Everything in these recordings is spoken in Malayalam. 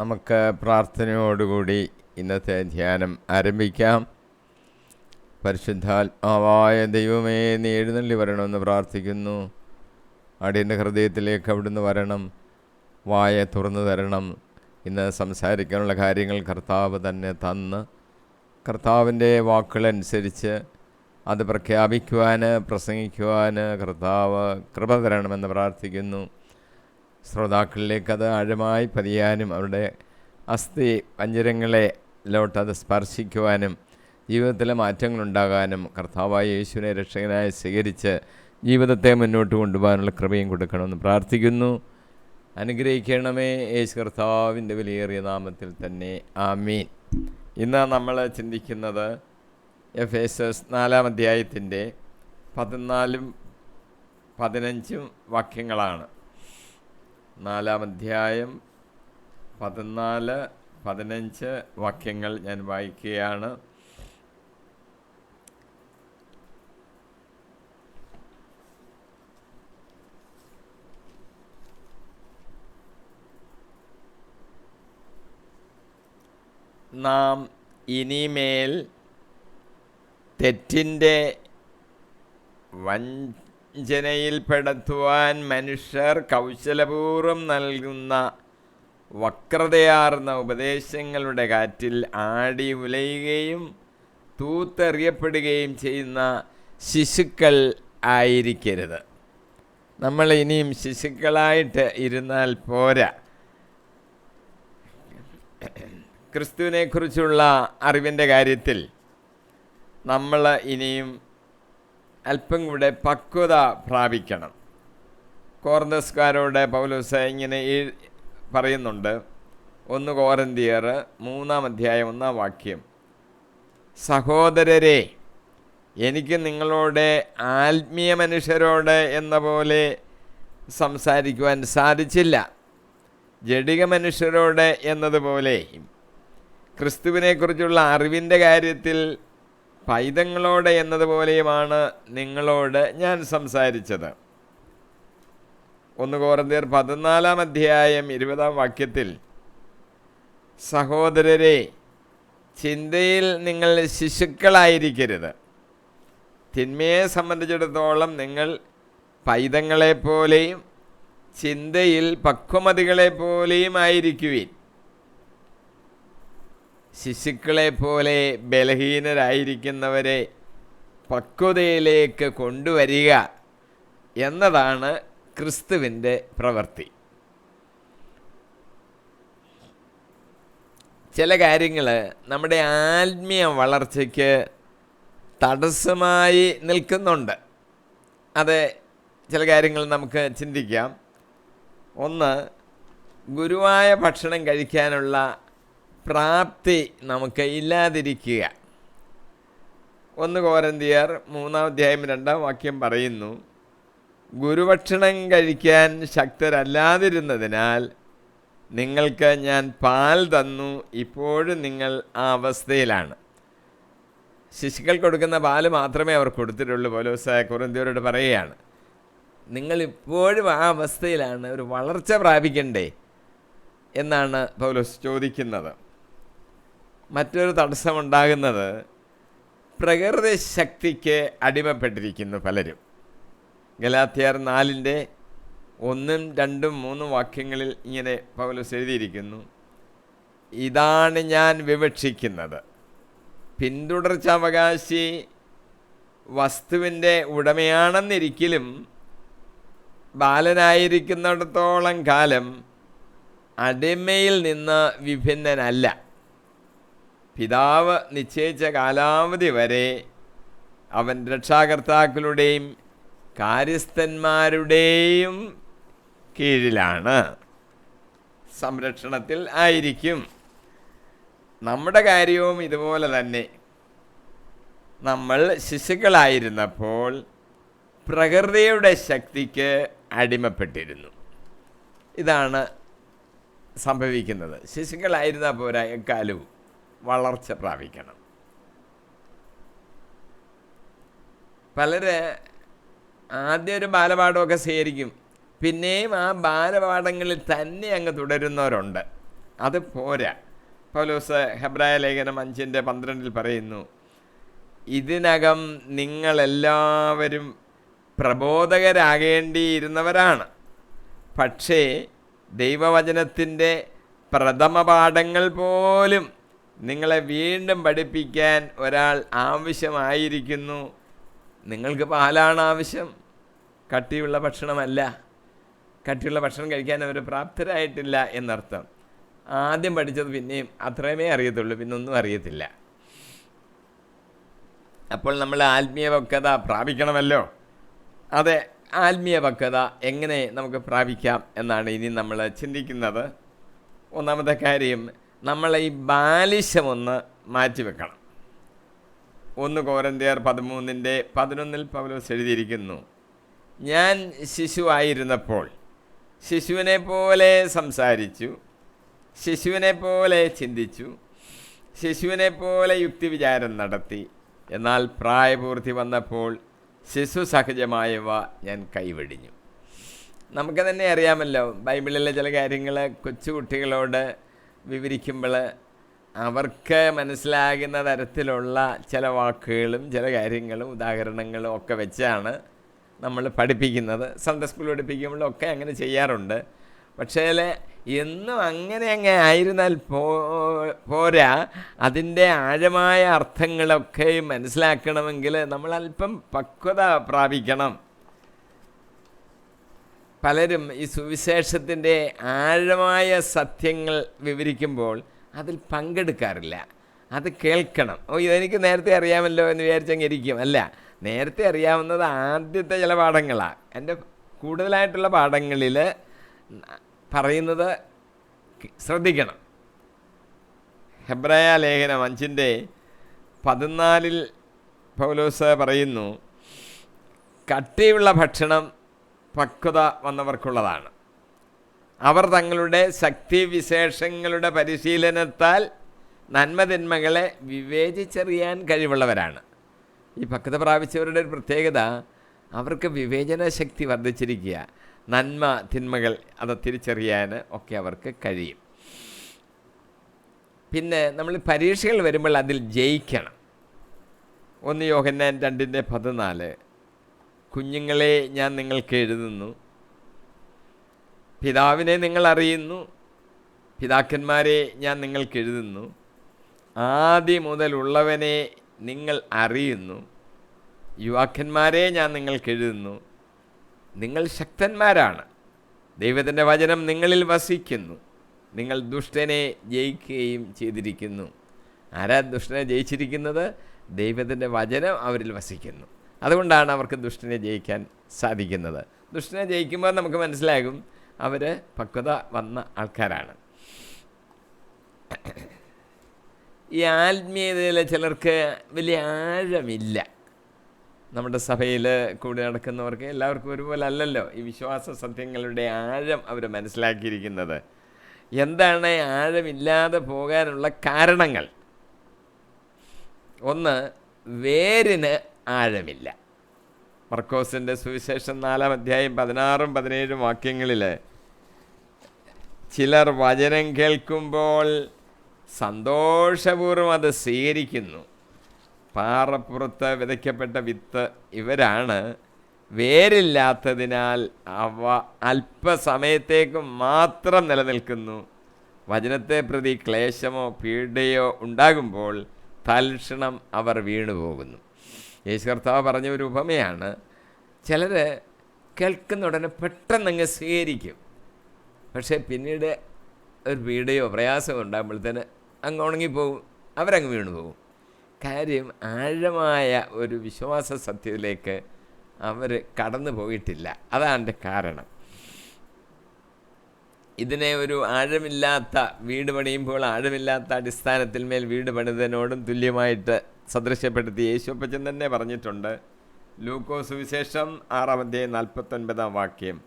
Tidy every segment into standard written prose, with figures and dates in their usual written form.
നമുക്ക് പ്രാർത്ഥനയോടുകൂടി ഇന്നത്തെ ധ്യാനം ആരംഭിക്കാം. പരിശുദ്ധാത്മാവായ ദൈവമേ, നീ എഴുന്നള്ളി വരണമെന്ന് പ്രാർത്ഥിക്കുന്നു. അടിയൻ്റെ ഹൃദയത്തിലേക്ക് അവിടുന്ന് വരണം, വായ തുറന്നു തരണം. ഇന്ന് സംസാരിക്കാനുള്ള കാര്യങ്ങൾ കർത്താവ് തന്നെ തന്ന് കർത്താവിൻ്റെ വാക്കുകളനുസരിച്ച് അത് പ്രഖ്യാപിക്കുവാൻ, പ്രസംഗിക്കുവാൻ കർത്താവ് കൃപ തരണമെന്ന് പ്രാർത്ഥിക്കുന്നു. ശ്രോതാക്കളിലേക്കത് ആഴമായി പതിയാനും അവരുടെ അസ്ഥി പഞ്ചരങ്ങളിലോട്ടത് സ്പർശിക്കുവാനും ജീവിതത്തിലെ മാറ്റങ്ങളുണ്ടാകാനും കർത്താവായ യേശുവിനെ രക്ഷകനായി സ്വീകരിച്ച് ജീവിതത്തെ മുന്നോട്ട് കൊണ്ടുപോകാനുള്ള കൃപയും കൊടുക്കണമെന്ന് പ്രാർത്ഥിക്കുന്നു. അനുഗ്രഹിക്കണമേ യേശു കർത്താവിൻ്റെ വിലയേറിയ നാമത്തിൽ തന്നെ, ആമീൻ. ഇന്ന് നമ്മൾ ചിന്തിക്കുന്നത് എഫേസ്യസ് 4-ാം അധ്യായത്തിൻ്റെ 14-15 വാക്യങ്ങളാണ്. 4-ാം അധ്യായം 14-15 വാക്യങ്ങൾ ഞാൻ വായിക്കുകയാണ്. നാം ഇനിമേൽ തെറ്റിൻ്റെ വഞ്ചനയിൽപ്പെടുത്തുവാൻ മനുഷ്യർ കൗശലപൂർവ്വം നൽകുന്ന വക്രതയാർന്ന ഉപദേശങ്ങളുടെ കാറ്റിൽ ആടി ഉലയുകയും തൂത്തെറിയപ്പെടുകയും ചെയ്യുന്ന ശിശുക്കൾ ആയിരിക്കരുത്. നമ്മൾ ഇനിയും ശിശുക്കളായിട്ട് ഇരുന്നാൽ പോരാ. ക്രിസ്തുവിനെക്കുറിച്ചുള്ള അറിവിൻ്റെ കാര്യത്തിൽ നമ്മൾ ഇനിയും അല്പം കൂടെ പക്വത പ്രാപിക്കണം. കോറിന്തോസ്കാരോട് പൗലോസ് ഇങ്ങനെ പറയുന്നുണ്ട്. 1 കൊരിന്ത്യർ 3-ാം അധ്യായം 1-ാം വാക്യം, സഹോദരരെ, എനിക്ക് നിങ്ങളോട് ആത്മീയ മനുഷ്യരോട് എന്ന പോലെ സംസാരിക്കുവാൻ സാധിച്ചില്ല. ജഡിക മനുഷ്യരോട് എന്നതുപോലെ ക്രിസ്തുവിനെക്കുറിച്ചുള്ള അറിവിൻ്റെ കാര്യത്തിൽ പൈതങ്ങളോട് എന്നതുപോലെയുമാണ് നിങ്ങളോട് ഞാൻ സംസാരിച്ചത്. 1 കൊരിന്ത്യർ 14-ാം അധ്യായം 20-ാം വാക്യത്തിൽ, സഹോദരരെ, ചിന്തയിൽ നിങ്ങൾ ശിശുക്കളായിരിക്കരുത്. തിന്മയെ സംബന്ധിച്ചിടത്തോളം നിങ്ങൾ പൈതങ്ങളെപ്പോലെയും ചിന്തയിൽ പക്വമതികളെപ്പോലെയും ആയിരിക്കുവിൻ. ശിശുക്കളെപ്പോലെ ബലഹീനരായിരിക്കുന്നവരെ പക്വതയിലേക്ക് കൊണ്ടുവരിക എന്നതാണ് ക്രിസ്തുവിൻ്റെ പ്രവൃത്തി. ചില കാര്യങ്ങൾ നമ്മുടെ ആത്മീയ വളർച്ചയ്ക്ക് തടസ്സമായി നിൽക്കുന്നുണ്ട്. അത് ചില കാര്യങ്ങൾ നമുക്ക് ചിന്തിക്കാം. ഒന്ന്, ഗുരുവായ ഭക്ഷണം കഴിക്കാനുള്ള പ്രാപ്തി നമുക്ക് ഇല്ലാതിരിക്കുക. 1 കൊരിന്ത്യർ 3-ാം അധ്യായം 2-ാം വാക്യം പറയുന്നു, ഗുരുഭക്ഷണം കഴിക്കാൻ ശക്തരല്ലാതിരുന്നതിനാൽ നിങ്ങൾക്ക് ഞാൻ പാൽ തന്നു, ഇപ്പോഴും നിങ്ങൾ ആ അവസ്ഥയിലാണ്. ശിശുക്കൾ കൊടുക്കുന്ന പാല് മാത്രമേ അവർ കൊടുത്തിട്ടുള്ളൂ. പൗലോസ് കൊരിന്ത്യരോട് പറയുകയാണ്, നിങ്ങളിപ്പോഴും ആ അവസ്ഥയിലാണ്, ഒരു വളർച്ച പ്രാപിക്കണ്ടേ എന്നാണ് പൗലോസ് ചോദിക്കുന്നത്. മറ്റൊരു തടസ്സമുണ്ടാകുന്നത് പ്രകൃതി ശക്തിക്ക് അടിമപ്പെട്ടിരിക്കുന്നു പലരും. ഗലാത്യർ 4-ന്റെ 1, 2, 3 വാക്യങ്ങളിൽ ഇങ്ങനെ പൗലോസ് എഴുതിയിരിക്കുന്നു, ഇതാണ് ഞാൻ വിവക്ഷിക്കുന്നത്, പിന്തുടർച്ചാവകാശി വസ്തുവിൻ്റെ ഉടമയാണെന്നിരിക്കലും ബാലനായിരിക്കുന്നിടത്തോളം കാലം അടിമയിൽ നിന്ന് വിഭിന്നനല്ല. പിതാവ് നിശ്ചയിച്ച കാലാവധി വരെ അവൻ രക്ഷാകർത്താക്കളുടെയും കാര്യസ്ഥന്മാരുടെയും കീഴിലാണ്, സംരക്ഷണത്തിൽ ആയിരിക്കും. നമ്മുടെ കാര്യവും ഇതുപോലെ തന്നെ. നമ്മൾ ശിശുക്കളായിരുന്നപ്പോൾ പ്രകൃതിയുടെ ശക്തിക്ക് അടിമപ്പെട്ടിരുന്നു. ഇതാണ് സംഭവിക്കുന്നത്. ശിശുക്കളായിരുന്ന പോരാ, എക്കാലവും വളർച്ച പ്രാപിക്കണം. പലര് ആദ്യം ഒരു ബാലപാഠമൊക്കെ സ്വീകരിക്കും, പിന്നെയും ആ ബാലപാഠങ്ങളിൽ തന്നെ അങ്ങ് തുടരുന്നവരുണ്ട്. അത് പോരാ. പൗലോസ് ഹെബ്രായ ലേഖനം 5:12 പറയുന്നു, ഇതിനകം നിങ്ങളെല്ലാവരും പ്രബോധകരാകേണ്ടിയിരുന്നവരാണ്, പക്ഷേ ദൈവവചനത്തിൻ്റെ പ്രഥമ പാഠങ്ങൾ പോലും നിങ്ങളെ വീണ്ടും പഠിപ്പിക്കാൻ ഒരാൾ ആവശ്യമായിരിക്കുന്നു. നിങ്ങൾക്ക് പാലാണ് ആവശ്യം, കട്ടിയുള്ള ഭക്ഷണമല്ല. കട്ടിയുള്ള ഭക്ഷണം കഴിക്കാൻ അവർ പ്രാപ്തരായിട്ടില്ല എന്നർത്ഥം. ആദ്യം പഠിച്ചത് പിന്നെയും അത്രയുമേ അറിയത്തുള്ളൂ, പിന്നൊന്നും അറിയത്തില്ല. അപ്പോൾ നമ്മൾ ആത്മീയ പക്വത പ്രാപിക്കണമല്ലോ. അതെ, ആത്മീയ പക്വത എങ്ങനെ നമുക്ക് പ്രാപിക്കാം എന്നാണ് ഇനി നമ്മൾ ചിന്തിക്കുന്നത്. ഒന്നാമത്തെ കാര്യം, നമ്മൾ ഈ ബാലിശമൊന്ന് മാറ്റിവെക്കണം. 1 കൊരിന്ത്യർ 13:11 പൗലോസ് എഴുതിയിരിക്കുന്നു, ഞാൻ ശിശുവായിരുന്നപ്പോൾ ശിശുവിനെ പോലെ സംസാരിച്ചു, ശിശുവിനെ പോലെ ചിന്തിച്ചു, ശിശുവിനെ പോലെ യുക്തിവിചാരം നടത്തി. എന്നാൽ പ്രായപൂർത്തി വന്നപ്പോൾ ശിശു സഹജമായവ ഞാൻ കൈവെടിഞ്ഞു. നമുക്ക് തന്നെ അറിയാമല്ലോ, ബൈബിളിലെ ചില കാര്യങ്ങൾ കൊച്ചുകുട്ടികളോട് വിവരിക്കുമ്പോൾ അവർക്ക് മനസ്സിലാകുന്ന തരത്തിലുള്ള ചില വാക്കുകളും ചില കാര്യങ്ങളും ഉദാഹരണങ്ങളും ഒക്കെ വെച്ചാണ് നമ്മൾ പഠിപ്പിക്കുന്നത്. സൺഡേ സ്കൂൾ പഠിപ്പിക്കുമ്പോഴൊക്കെ അങ്ങനെ ചെയ്യാറുണ്ട്. പക്ഷേ എന്നും അങ്ങനെ ആയിരുന്നാൽ പോരാ. അതിൻ്റെ ആഴമായ അർത്ഥങ്ങളൊക്കെ മനസ്സിലാക്കണമെങ്കിൽ നമ്മൾ അല്പം പക്വത പ്രാപിക്കണം. പലരും ഈ സുവിശേഷത്തിൻ്റെ ആഴമായ സത്യങ്ങൾ വിവരിക്കുമ്പോൾ അതിൽ പങ്കെടുക്കാറില്ല. അത് കേൾക്കണം. ഇതെനിക്ക് നേരത്തെ അറിയാമല്ലോ എന്ന് വിചാരിച്ചങ്ങിരിക്കും. അല്ല, നേരത്തെ അറിയാവുന്നത് ആദ്യത്തെ ചില പാഠങ്ങളാണ്. എൻ്റെ കൂടുതലായിട്ടുള്ള പാഠങ്ങളിൽ പറയുന്നത് ശ്രദ്ധിക്കണം. ഹെബ്രായ ലേഖനം 5:14 പൗലോസ് പറയുന്നു, കട്ടിയുള്ള ഭക്ഷണം പക്വത വന്നവർക്കുള്ളതാണ്. അവർ തങ്ങളുടെ ശക്തിവിശേഷങ്ങളുടെ പരിശീലനത്താൽ നന്മതിന്മകളെ വിവേചിച്ചറിയാൻ കഴിവുള്ളവരാണ്. ഈ പക്വത പ്രാപിച്ചവരുടെ ഒരു പ്രത്യേകത, അവർക്ക് വിവേചന ശക്തി വർദ്ധിച്ചിരിക്കുക. നന്മ തിന്മകൾ അത് തിരിച്ചറിയാൻ ഒക്കെ അവർക്ക് കഴിയും. പിന്നെ നമ്മൾ പരീക്ഷകൾ വരുമ്പോൾ അതിൽ ജയിക്കണം. 1 യോഹന്നാൻ 2:14 കുഞ്ഞുങ്ങളെ ഞാൻ നിങ്ങൾക്ക് എഴുതുന്നു, പിതാവിനെ നിങ്ങൾ അറിയുന്നു, പിതാക്കന്മാരെ ഞാൻ നിങ്ങൾക്ക് എഴുതുന്നു, ആദ്യം മുതലുള്ളവനെ നിങ്ങൾ അറിയുന്നു, യുവാക്കന്മാരെ ഞാൻ നിങ്ങൾക്ക് എഴുതുന്നു. നിങ്ങൾ ശക്തന്മാരാണ്, ദൈവത്തിൻ്റെ വചനം നിങ്ങളിൽ വസിക്കുന്നു, നിങ്ങൾ ദുഷ്ടനെ ജയിക്കുകയും ചെയ്തിരിക്കുന്നു. ആരാ ദുഷ്ടനെ ജയിച്ചിരിക്കുന്നത്? ദൈവത്തിൻ്റെ വചനം അവരിൽ വസിക്കുന്നു. അതുകൊണ്ടാണ് അവർക്ക് ദുഷ്ടനെ ജയിക്കാൻ സാധിക്കുന്നത്. ദുഷ്ടനെ ജയിക്കുമ്പോൾ നമുക്ക് മനസ്സിലാകും അവർ പക്വത വന്ന ആൾക്കാരാണ്. ഈ ആത്മീയതയിൽ ചിലർക്ക് വലിയ ആഴമില്ല. നമ്മുടെ സഭയിൽ കൂടി നടക്കുന്നവർക്ക് എല്ലാവർക്കും ഒരുപോലെ അല്ലല്ലോ ഈ വിശ്വാസ സത്യങ്ങളുടെ ആഴം അവർ മനസ്സിലാക്കിയിരിക്കുന്നത്. എന്താണ് ആഴമില്ലാതെ പോകാനുള്ള കാരണങ്ങൾ? ഒന്ന്, വേരിന് ആഴമില്ല. മർക്കോസിൻ്റെ സുവിശേഷം 4:16-17 വാക്യങ്ങളിൽ ചിലർ വചനം കേൾക്കുമ്പോൾ സന്തോഷപൂർവ്വം അത് സ്വീകരിക്കുന്നു. പാറപ്പുറത്ത് വിതയ്ക്കപ്പെട്ട വിത്ത് ഇവരാണ്. വേരില്ലാത്തതിനാൽ അവ അല്പസമയത്തേക്ക് മാത്രം നിലനിൽക്കുന്നു. വചനത്തെ പ്രതി ക്ലേശമോ പീഡയോ ഉണ്ടാകുമ്പോൾ തൽക്ഷണം അവർ വീണുപോകുന്നു. യേശു കർത്താവ് പറഞ്ഞ ഒരു ഉപമയാണ്. ചിലർ കേൾക്കുന്ന ഉടനെ പെട്ടെന്നങ്ങ് സ്വീകരിക്കും, പക്ഷേ പിന്നീട് ഒരു പീഡയോ പ്രയാസമോ ഉണ്ടാകുമ്പോഴത്തേന് അങ്ങ് ഉണങ്ങിപ്പോകും, അവരങ്ങ് വീണുപോകും. കാര്യം ആഴമായ ഒരു വിശ്വാസ സത്യത്തിലേക്ക് അവർ കടന്നു പോയിട്ടില്ല. അതാണ് എൻ്റെ കാരണം. ഇതിനെ ഒരു ആഴമില്ലാത്ത വീട് പണിയുമ്പോൾ ആഴമില്ലാത്ത അടിസ്ഥാനത്തിൽ മേൽ വീട് പണിതതിനോടും തുല്യമായിട്ട് സദൃശ്യപ്പെടുത്തി യേശുപ്പച്ചൻ തന്നെ പറഞ്ഞിട്ടുണ്ട്. ലൂക്കോസ് സുവിശേഷം 6:49 വാക്യം.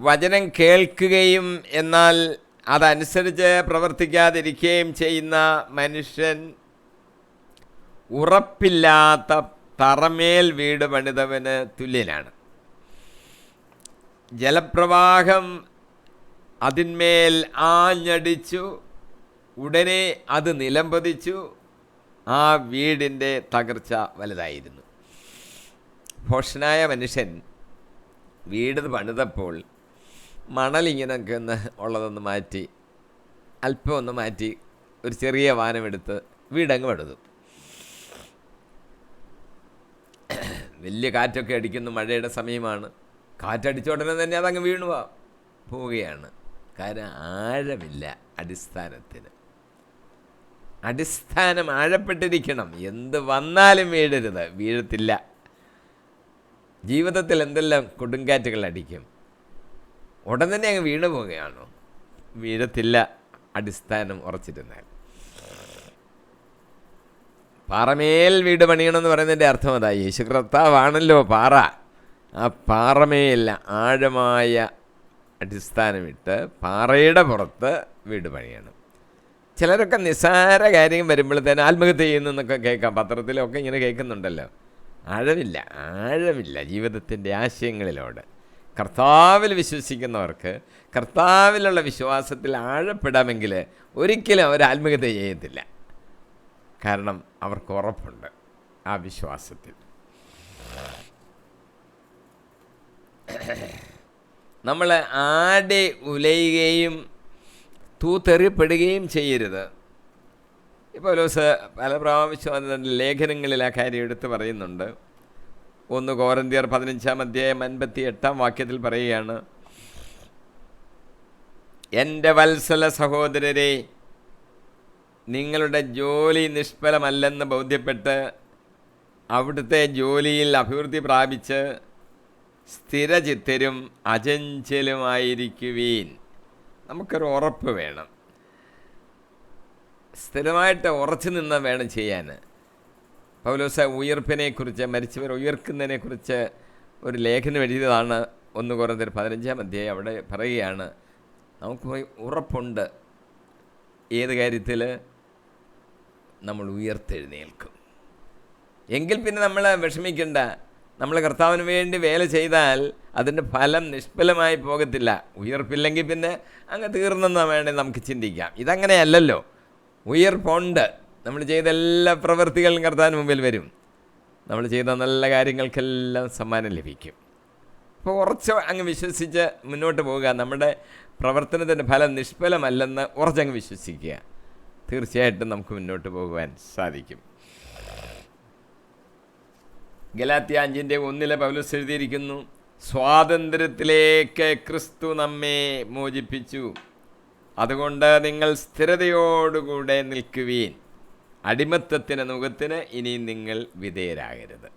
വചനം കേൾക്കുകയും എന്നാൽ അതനുസരിച്ച് പ്രവർത്തിക്കാതിരിക്കുകയും ചെയ്യുന്ന മനുഷ്യൻ ഉറപ്പില്ലാത്ത തറമേൽ വീട് പണിതവന് തുല്യനാണ്. ജലപ്രവാഹം അതിന്മേൽ ആഞ്ഞടിച്ചു, ഉടനെ അത് നിലംപതിച്ചു. ആ വീടിൻ്റെ തകർച്ച വലുതായിരുന്നു. ഭോഷനായ മനുഷ്യൻ വീട് പണിതപ്പോൾ മണലിങ്ങനൊക്കെ ഉള്ളതൊന്ന് മാറ്റി, അല്പം ഒന്ന് മാറ്റി, ഒരു ചെറിയ വാനമെടുത്ത് വീടങ്ങ് പണിതു. വലിയ കാറ്റൊക്കെ അടിക്കുന്നു, മഴയുടെ സമയമാണ്. കാറ്റടിച്ച ഉടനെ തന്നെ അതങ്ങ് വീണു പോവുകയാണ്. കാരണം ആഴമില്ല അടിസ്ഥാനത്തിന്. അടിസ്ഥാനം ആഴപ്പെട്ടിരിക്കണം. എന്ത് വന്നാലും വീഴരുത്, വീഴത്തില്ല. ജീവിതത്തിൽ എന്തെല്ലാം കൊടുങ്കാറ്റുകൾ അടിക്കും, ഉടൻ തന്നെ അങ്ങ് വീണു പോവുകയാണോ? വീഴത്തില്ല, അടിസ്ഥാനം ഉറച്ചിരുന്നാൽ. പാറമേൽ വീട് പണിയണമെന്ന് പറയുന്നതിൻ്റെ അർത്ഥം അതാ. യേശു കർത്താവാണല്ലോ പാറ. ആ പാറമേൽ ആഴമായ അടിസ്ഥാനമിട്ട് പാറയുടെ പുറത്ത് വീട് പണിയണം. ചിലരൊക്കെ നിസ്സാര കാര്യം വരുമ്പോഴത്തേന് ആത്മഹത്യ ചെയ്യുന്നൊക്കെ കേൾക്കാം, പത്രത്തിലൊക്കെ ഇങ്ങനെ കേൾക്കുന്നുണ്ടല്ലോ. ആഴമില്ല ജീവിതത്തിൻ്റെ ആശയങ്ങളിലോട്. കർത്താവിൽ വിശ്വസിക്കുന്നവർക്ക് കർത്താവിലുള്ള വിശ്വാസത്തിൽ ആഴപ്പെടാമെങ്കിൽ ഒരിക്കലും അവർ ആത്മഹത്യ ചെയ്യത്തില്ല. കാരണം അവർക്ക് ഉറപ്പുണ്ട് ആ വിശ്വാസത്തിൽ. നമ്മൾ ആടെ ഉലയുകയും തൂത്തെറിയപ്പെടുകയും ചെയ്യരുത്. ഇപ്പോൾ പല പ്രാവശ്യം ലേഖനങ്ങളിൽ ആ കാര്യം എടുത്ത് പറയുന്നുണ്ട്. 1 കൊരിന്ത്യർ 15:58 പറയുകയാണ്, എൻ്റെ വത്സല സഹോദരരെ, നിങ്ങളുടെ ജോലി നിഷ്ഫലമല്ലെന്ന് ബോധ്യപ്പെട്ട് അവിടുത്തെ ജോലിയിൽ അഭിവൃദ്ധി പ്രാപിച്ച് സ്ഥിരചിത്തരും അചഞ്ചലുമായിരിക്കുവീൻ. നമുക്കൊരു ഉറപ്പ് വേണം, സ്ഥിരമായിട്ട് ഉറച്ചു നിന്ന് വേണം ചെയ്യാൻ. പൗലോസ് ഉയർപ്പിനെക്കുറിച്ച്, മരിച്ചവർ ഉയർക്കുന്നതിനെക്കുറിച്ച് ഒരു ലേഖനം എഴുതിയതാണ്. 1 കൊരിന്ത്യർ 15 അവിടെ പറയുകയാണ്, നമുക്ക് ഉറപ്പുണ്ട് ഏത് കാര്യത്തിൽ നമ്മൾ ഉയർത്തെഴുന്നേൽക്കും. എങ്കിൽ പിന്നെ നമ്മൾ വിഷമിക്കണ്ട. നമ്മൾ കർത്താവിന് വേണ്ടി വേല ചെയ്താൽ അതിൻ്റെ ഫലം നിഷ്ഫലമായി പോകത്തില്ല. ഉയർപ്പില്ലെങ്കിൽ പിന്നെ അങ്ങ് തീർന്നെന്ന് വേണേൽ നമുക്ക് ചിന്തിക്കാം. ഇതങ്ങനെയല്ലല്ലോ. ഉയർപ്പുണ്ട്. നമ്മൾ ചെയ്ത എല്ലാ പ്രവൃത്തികളും കർത്താവിന് മുമ്പിൽ വരും. നമ്മൾ ചെയ്ത നല്ല കാര്യങ്ങൾക്കെല്ലാം സമ്മാനം ലഭിക്കും. അപ്പോൾ ഉറച്ച് അങ്ങ് വിശ്വസിച്ച് മുന്നോട്ട് പോവുക. നമ്മുടെ പ്രവർത്തനത്തിൻ്റെ ഫലം നിഷ്ഫലമല്ലെന്ന് ഉറച്ചങ്ങ് വിശ്വസിക്കുക. തീർച്ചയായിട്ടും നമുക്ക് മുന്നോട്ട് പോകുവാൻ സാധിക്കും. ഗലാത്യ 5:1 പൗലോസ് എഴുതിയിരിക്കുന്നു, സ്വാതന്ത്ര്യത്തിലേക്ക് ക്രിസ്തു നമ്മെ മോചിപ്പിച്ചു, അതുകൊണ്ട് നിങ്ങൾ സ്ഥിരതയോടുകൂടെ നിൽക്കുവീൻ. അടിമത്തത്തിന് നുഖത്തിന് ഇനി നിങ്ങൾ വിധേയരാകരുത്.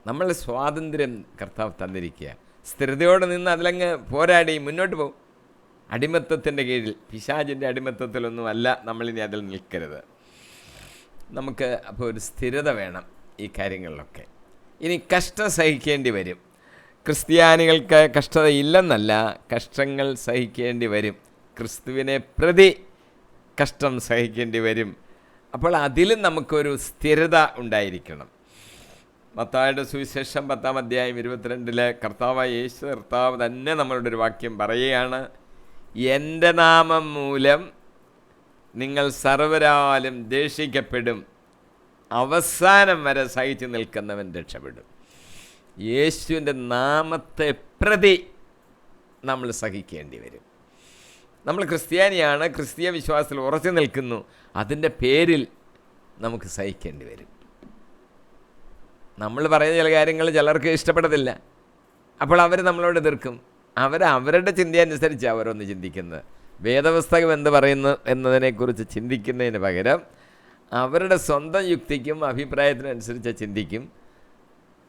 നമ്മൾ സ്വാതന്ത്ര്യം കർത്താവ് തന്നിരിക്കുക. സ്ഥിരതയോടെ നിന്ന് അതിലങ്ങ് പോരാടി മുന്നോട്ട് പോകും. അടിമത്തത്തിൻ്റെ കീഴിൽ, പിശാചിൻ്റെ അടിമത്തത്തിലൊന്നും അല്ല നമ്മളിനി അതിൽ നിൽക്കരുത്. നമുക്ക് അപ്പോൾ ഒരു സ്ഥിരത വേണം ഈ കാര്യങ്ങളിലൊക്കെ. ഇനി കഷ്ടം സഹിക്കേണ്ടി വരും. ക്രിസ്ത്യാനികൾക്ക് കഷ്ടത ഇല്ലെന്നല്ല, കഷ്ടങ്ങൾ സഹിക്കേണ്ടി വരും. ക്രിസ്തുവിനെ പ്രതി കഷ്ടം സഹിക്കേണ്ടി വരും. അപ്പോൾ അതിലും നമുക്കൊരു സ്ഥിരത ഉണ്ടായിരിക്കണം. മത്തായിയുടെ സുവിശേഷം 10:22 കർത്താവായ യേശു കർത്താവ് തന്നെ നമ്മളോട് ഒരു വാക്യം പറയുകയാണ്, എൻ്റെ നാമം മൂലം നിങ്ങൾ സർവരാലും ദേഷിക്കപ്പെടും, അവസാനം വരെ സഹിച്ചു നിൽക്കുന്നവൻ രക്ഷപ്പെടും. യേശുവിൻ്റെ നാമത്തെ പ്രതി നമ്മൾ സഹിക്കേണ്ടി വരും. നമ്മൾ ക്രിസ്ത്യാനിയാണ്, ക്രിസ്തീയ വിശ്വാസത്തിൽ ഉറച്ചു നിൽക്കുന്നു, അതിൻ്റെ പേരിൽ നമുക്ക് സഹിക്കേണ്ടി വരും. നമ്മൾ പറയുന്ന ചില കാര്യങ്ങൾ ചിലർക്ക് ഇഷ്ടപ്പെടത്തില്ല. അപ്പോൾ അവർ നമ്മളോട് എതിർക്കും. അവരുടെ ചിന്തയനുസരിച്ച് അവരൊന്ന് ചിന്തിക്കുന്നത്. വേദപുസ്തകം എന്ത് പറയുന്നു എന്നതിനെക്കുറിച്ച് ചിന്തിക്കുന്നതിന് പകരം അവരുടെ സ്വന്തം യുക്തിക്കും അഭിപ്രായത്തിനനുസരിച്ച് ചിന്തിക്കും.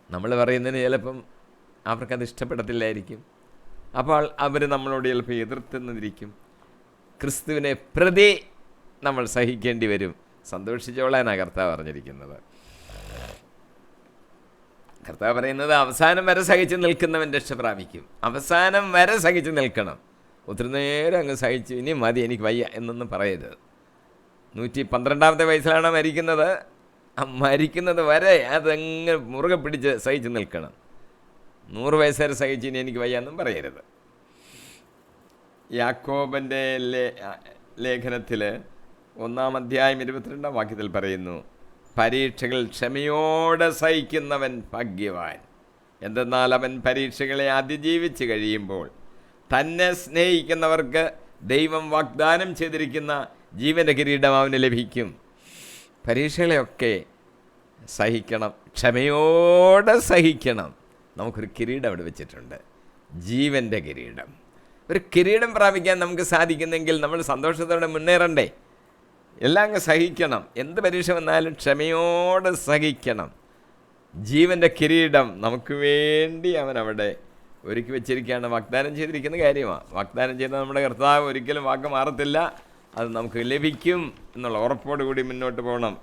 നമ്മൾ പറയുന്നതിന് ചിലപ്പം അവർക്കത് ഇഷ്ടപ്പെടത്തില്ലായിരിക്കും. അപ്പോൾ അവർ നമ്മളോട് ചിലപ്പോൾ എതിർത്തുന്നിരിക്കും. ക്രിസ്തുവിനെ പ്രതി നമ്മൾ സഹിക്കേണ്ടി വരും. സന്തോഷിച്ചോളാനാണ് കർത്താവ് പറഞ്ഞിരിക്കുന്നത്. കർത്താവ് പറയുന്നത് അവസാനം വരെ സഹിച്ച് നിൽക്കുന്നവൻ രക്ഷ പ്രാപിക്കും. അവസാനം വരെ സഹിച്ച് നിൽക്കണം. ഒത്തിരി നേരം അങ്ങ് സഹിച്ചു ഇനി മതി എനിക്ക് വയ്യ എന്നൊന്നും പറയരുത്. 112 വയസ്സിലാണ് മരിക്കുന്നത്. മരിക്കുന്നത് വരെ അതങ്ങ് മുറുകെ പിടിച്ച് സഹിച്ച് നിൽക്കണം. 100 വയസ്സ് വരെ സഹിച്ചിനി എനിക്ക് വയ്യാന്നും പറയരുത്. യാക്കോബൻ്റെ ലേഖനത്തിൽ 1-ാം അധ്യായം 22-ാം വാക്യത്തിൽ പറയുന്നു, പരീക്ഷകൾ ക്ഷമയോടെ സഹിക്കുന്നവൻ ഭാഗ്യവാൻ. എന്തെന്നാൽ അവൻ പരീക്ഷകളെ അതിജീവിച്ച് കഴിയുമ്പോൾ തന്നെ സ്നേഹിക്കുന്നവർക്ക് ദൈവം വാഗ്ദാനം ചെയ്തിരിക്കുന്ന ജീവൻ്റെ കിരീടം അവന് ലഭിക്കും. പരീക്ഷകളെയൊക്കെ സഹിക്കണം, ക്ഷമയോടെ സഹിക്കണം. നമുക്കൊരു കിരീടം അവിടെ വെച്ചിട്ടുണ്ട്, ജീവൻ്റെ കിരീടം. ഒരു കിരീടം പ്രാപിക്കാൻ നമുക്ക് സാധിക്കുന്നെങ്കിൽ നമ്മൾ സന്തോഷത്തോടെ മുന്നേറണ്ടേ? എല്ലാം അങ്ങ് സഹിക്കണം. എന്ത് പരീക്ഷ വന്നാലും ക്ഷമയോടെ സഹിക്കണം. ജീവൻ്റെ കിരീടം നമുക്ക് വേണ്ടി അവൻ അവിടെ ഒരുക്കി വെച്ചിരിക്കുകയാണ്. വാഗ്ദാനം ചെയ്തിരിക്കുന്ന കാര്യമാണ്. വാഗ്ദാനം ചെയ്ത നമ്മുടെ കർത്താവ് ഒരിക്കലും വാക്ക് മാറത്തില്ല. അത് നമുക്ക് ലഭിക്കും എന്നുള്ള ഉറപ്പോടുകൂടി മുന്നോട്ട് പോകണം.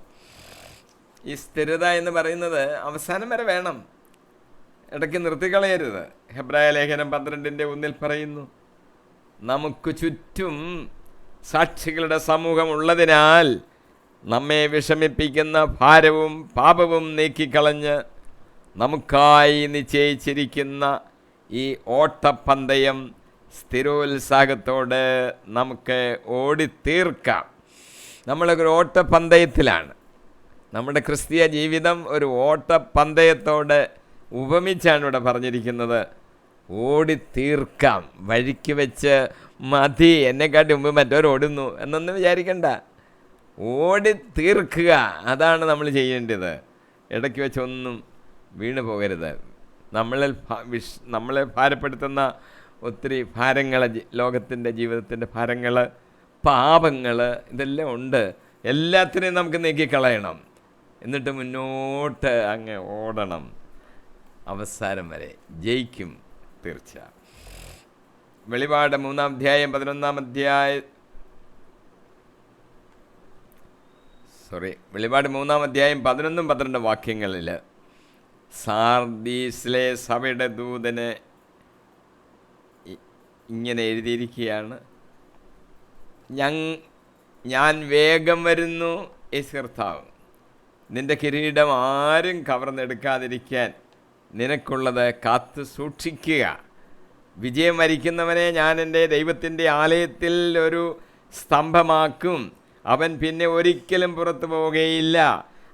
ഈ സ്ഥിരത എന്ന് പറയുന്നത് അവസാനം വരെ വേണം, ഇടയ്ക്ക് നിർത്തിക്കളയരുത്. ഹെബ്രായ ലേഖനം 12:1 പറയുന്നു, നമുക്ക് ചുറ്റും സാക്ഷികളുടെ സമൂഹം ഉള്ളതിനാൽ നമ്മെ വിഷമിപ്പിക്കുന്ന ഭാരവും പാപവും നീക്കിക്കളഞ്ഞ് നമുക്കായി നിശ്ചയിച്ചിരിക്കുന്ന ഈ ഓട്ടപ്പന്തയം സ്ഥിരോത്സാഹത്തോടെ നമുക്ക് ഓടിത്തീർക്കാം. നമ്മളൊരു ഓട്ടപ്പന്തയത്തിലാണ്. നമ്മുടെ ക്രിസ്തീയ ജീവിതം ഒരു ഓട്ടപ്പന്തയത്തോടെ ഉപമിച്ചാണ് ഇവിടെ പറഞ്ഞിരിക്കുന്നത്. ഓടിത്തീർക്കാം. വഴിക്ക് വെച്ച് മതി, എന്നെക്കാട്ടി മുമ്പ് മറ്റവർ ഓടുന്നു എന്നൊന്നും വിചാരിക്കണ്ട. ഓടിത്തീർക്കുക, അതാണ് നമ്മൾ ചെയ്യേണ്ടത്. ഇടയ്ക്ക് വെച്ചൊന്നും വീണു പോകരുത്. നമ്മളെ ഭാരപ്പെടുത്തുന്ന ഒത്തിരി ഭാരങ്ങൾ, ലോകത്തിൻ്റെ ജീവിതത്തിൻ്റെ ഭാരങ്ങൾ, പാപങ്ങൾ, ഇതെല്ലാം ഉണ്ട്. എല്ലാത്തിനെയും നമുക്ക് നീക്കിക്കളയണം. എന്നിട്ട് മുന്നോട്ട് അങ്ങ് ഓടണം. അവസാനം വരെ ജയിക്കും തീർച്ച. വെളിപാട് 3-ാം അധ്യായം 11-ാം അധ്യായം വെളിപാട് 3-ാം അധ്യായം 11-12 വാക്യങ്ങളിൽ സാർദീസിലെ സഭയുടെ ദൂതന് ഇങ്ങനെ എഴുതിയിരിക്കുകയാണ്, ഞാൻ വേഗം വരുന്നു, യേശു കർത്താവ്. നിന്റെ കിരീടം ആരും കവർന്നെടുക്കാതിരിക്കാൻ നിനക്കുള്ളത് കാത്തു സൂക്ഷിക്കുക. വിജയം വരിക്കുന്നവനെ ഞാൻ എൻ്റെ ദൈവത്തിൻ്റെ ആലയത്തിൽ ഒരു സ്തംഭമാക്കും. അവൻ പിന്നെ ഒരിക്കലും പുറത്തു പോവുകയില്ല.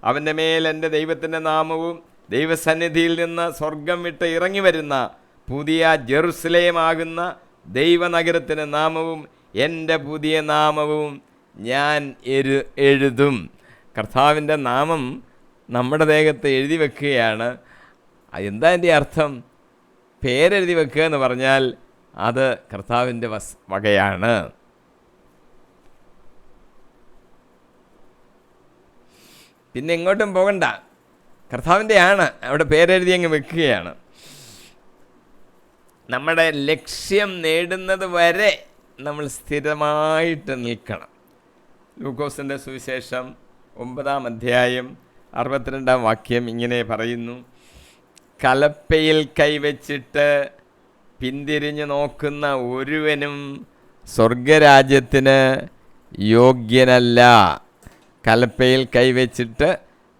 അവൻ്റെ മേൽ എൻ്റെ ദൈവത്തിൻ്റെ നാമവും ദൈവസന്നിധിയിൽ നിന്ന് സ്വർഗം വിട്ട് ഇറങ്ങി വരുന്ന പുതിയ ജെറുസലേമാകുന്ന ദൈവനഗരത്തിൻ്റെ നാമവും എൻ്റെ പുതിയ നാമവും ഞാൻ എഴുതും. കർത്താവിൻ്റെ നാമം നമ്മുടെ ദേഹത്ത് എഴുതി വെക്കുകയാണ്. എന്താ എൻ്റെ അർത്ഥം? പേരെഴുതി വെക്കുക എന്ന് പറഞ്ഞാൽ അത് കർത്താവിൻ്റെ വകയാണ്. പിന്നെ എങ്ങോട്ടും പോകണ്ട, കർത്താവിൻ്റെ ആണ്. അവിടെ പേരെഴുതി അങ്ങ് വെക്കുകയാണ്. നമ്മുടെ ലക്ഷ്യം നേടുന്നത് വരെ നമ്മൾ സ്ഥിരമായിട്ട് നിൽക്കണം. ലൂക്കോസിൻ്റെ സുവിശേഷം 9-ാം അധ്യായം 62-ാം വാക്യം ഇങ്ങനെ പറയുന്നു, കലപ്പയിൽ കൈവച്ചിട്ട് പിന്തിരിഞ്ഞു നോക്കുന്ന ഒരുവനും സ്വർഗരാജ്യത്തിന് യോഗ്യനല്ല. കലപ്പയിൽ കൈവച്ചിട്ട്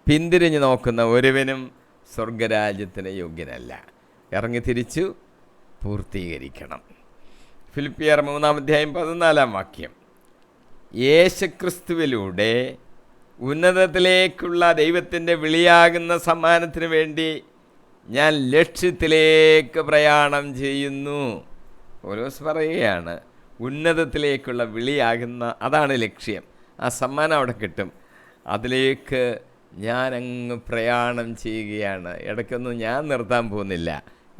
പിന്തിരിഞ്ഞു നോക്കുന്ന ഒരുവനും സ്വർഗരാജ്യത്തിന് യോഗ്യനല്ല. ഇറങ്ങി തിരിച്ചു പൂർത്തീകരിക്കണം. ഫിലിപ്പിയർ 3-ാം അധ്യായം 14-ാം വാക്യം, യേശുക്രിസ്തുവിലൂടെ ഉന്നതത്തിലേക്കുള്ള ദൈവത്തിൻ്റെ വിളിയാകുന്ന സമ്മാനത്തിന് വേണ്ടി ഞാൻ ലക്ഷ്യത്തിലേക്ക് പ്രയാണം ചെയ്യുന്നു. പൗലോസ് പറയുകയാണ്, ഉന്നതത്തിലേക്കുള്ള വിളിയാകുന്ന അതാണ് ലക്ഷ്യം. ആ സമ്മാനം അവിടെ കിട്ടും. അതിലേക്ക് ഞാനങ്ങ് പ്രയാണം ചെയ്യുകയാണ്. ഇടയ്ക്കൊന്നും ഞാൻ നിർത്താൻ പോകുന്നില്ല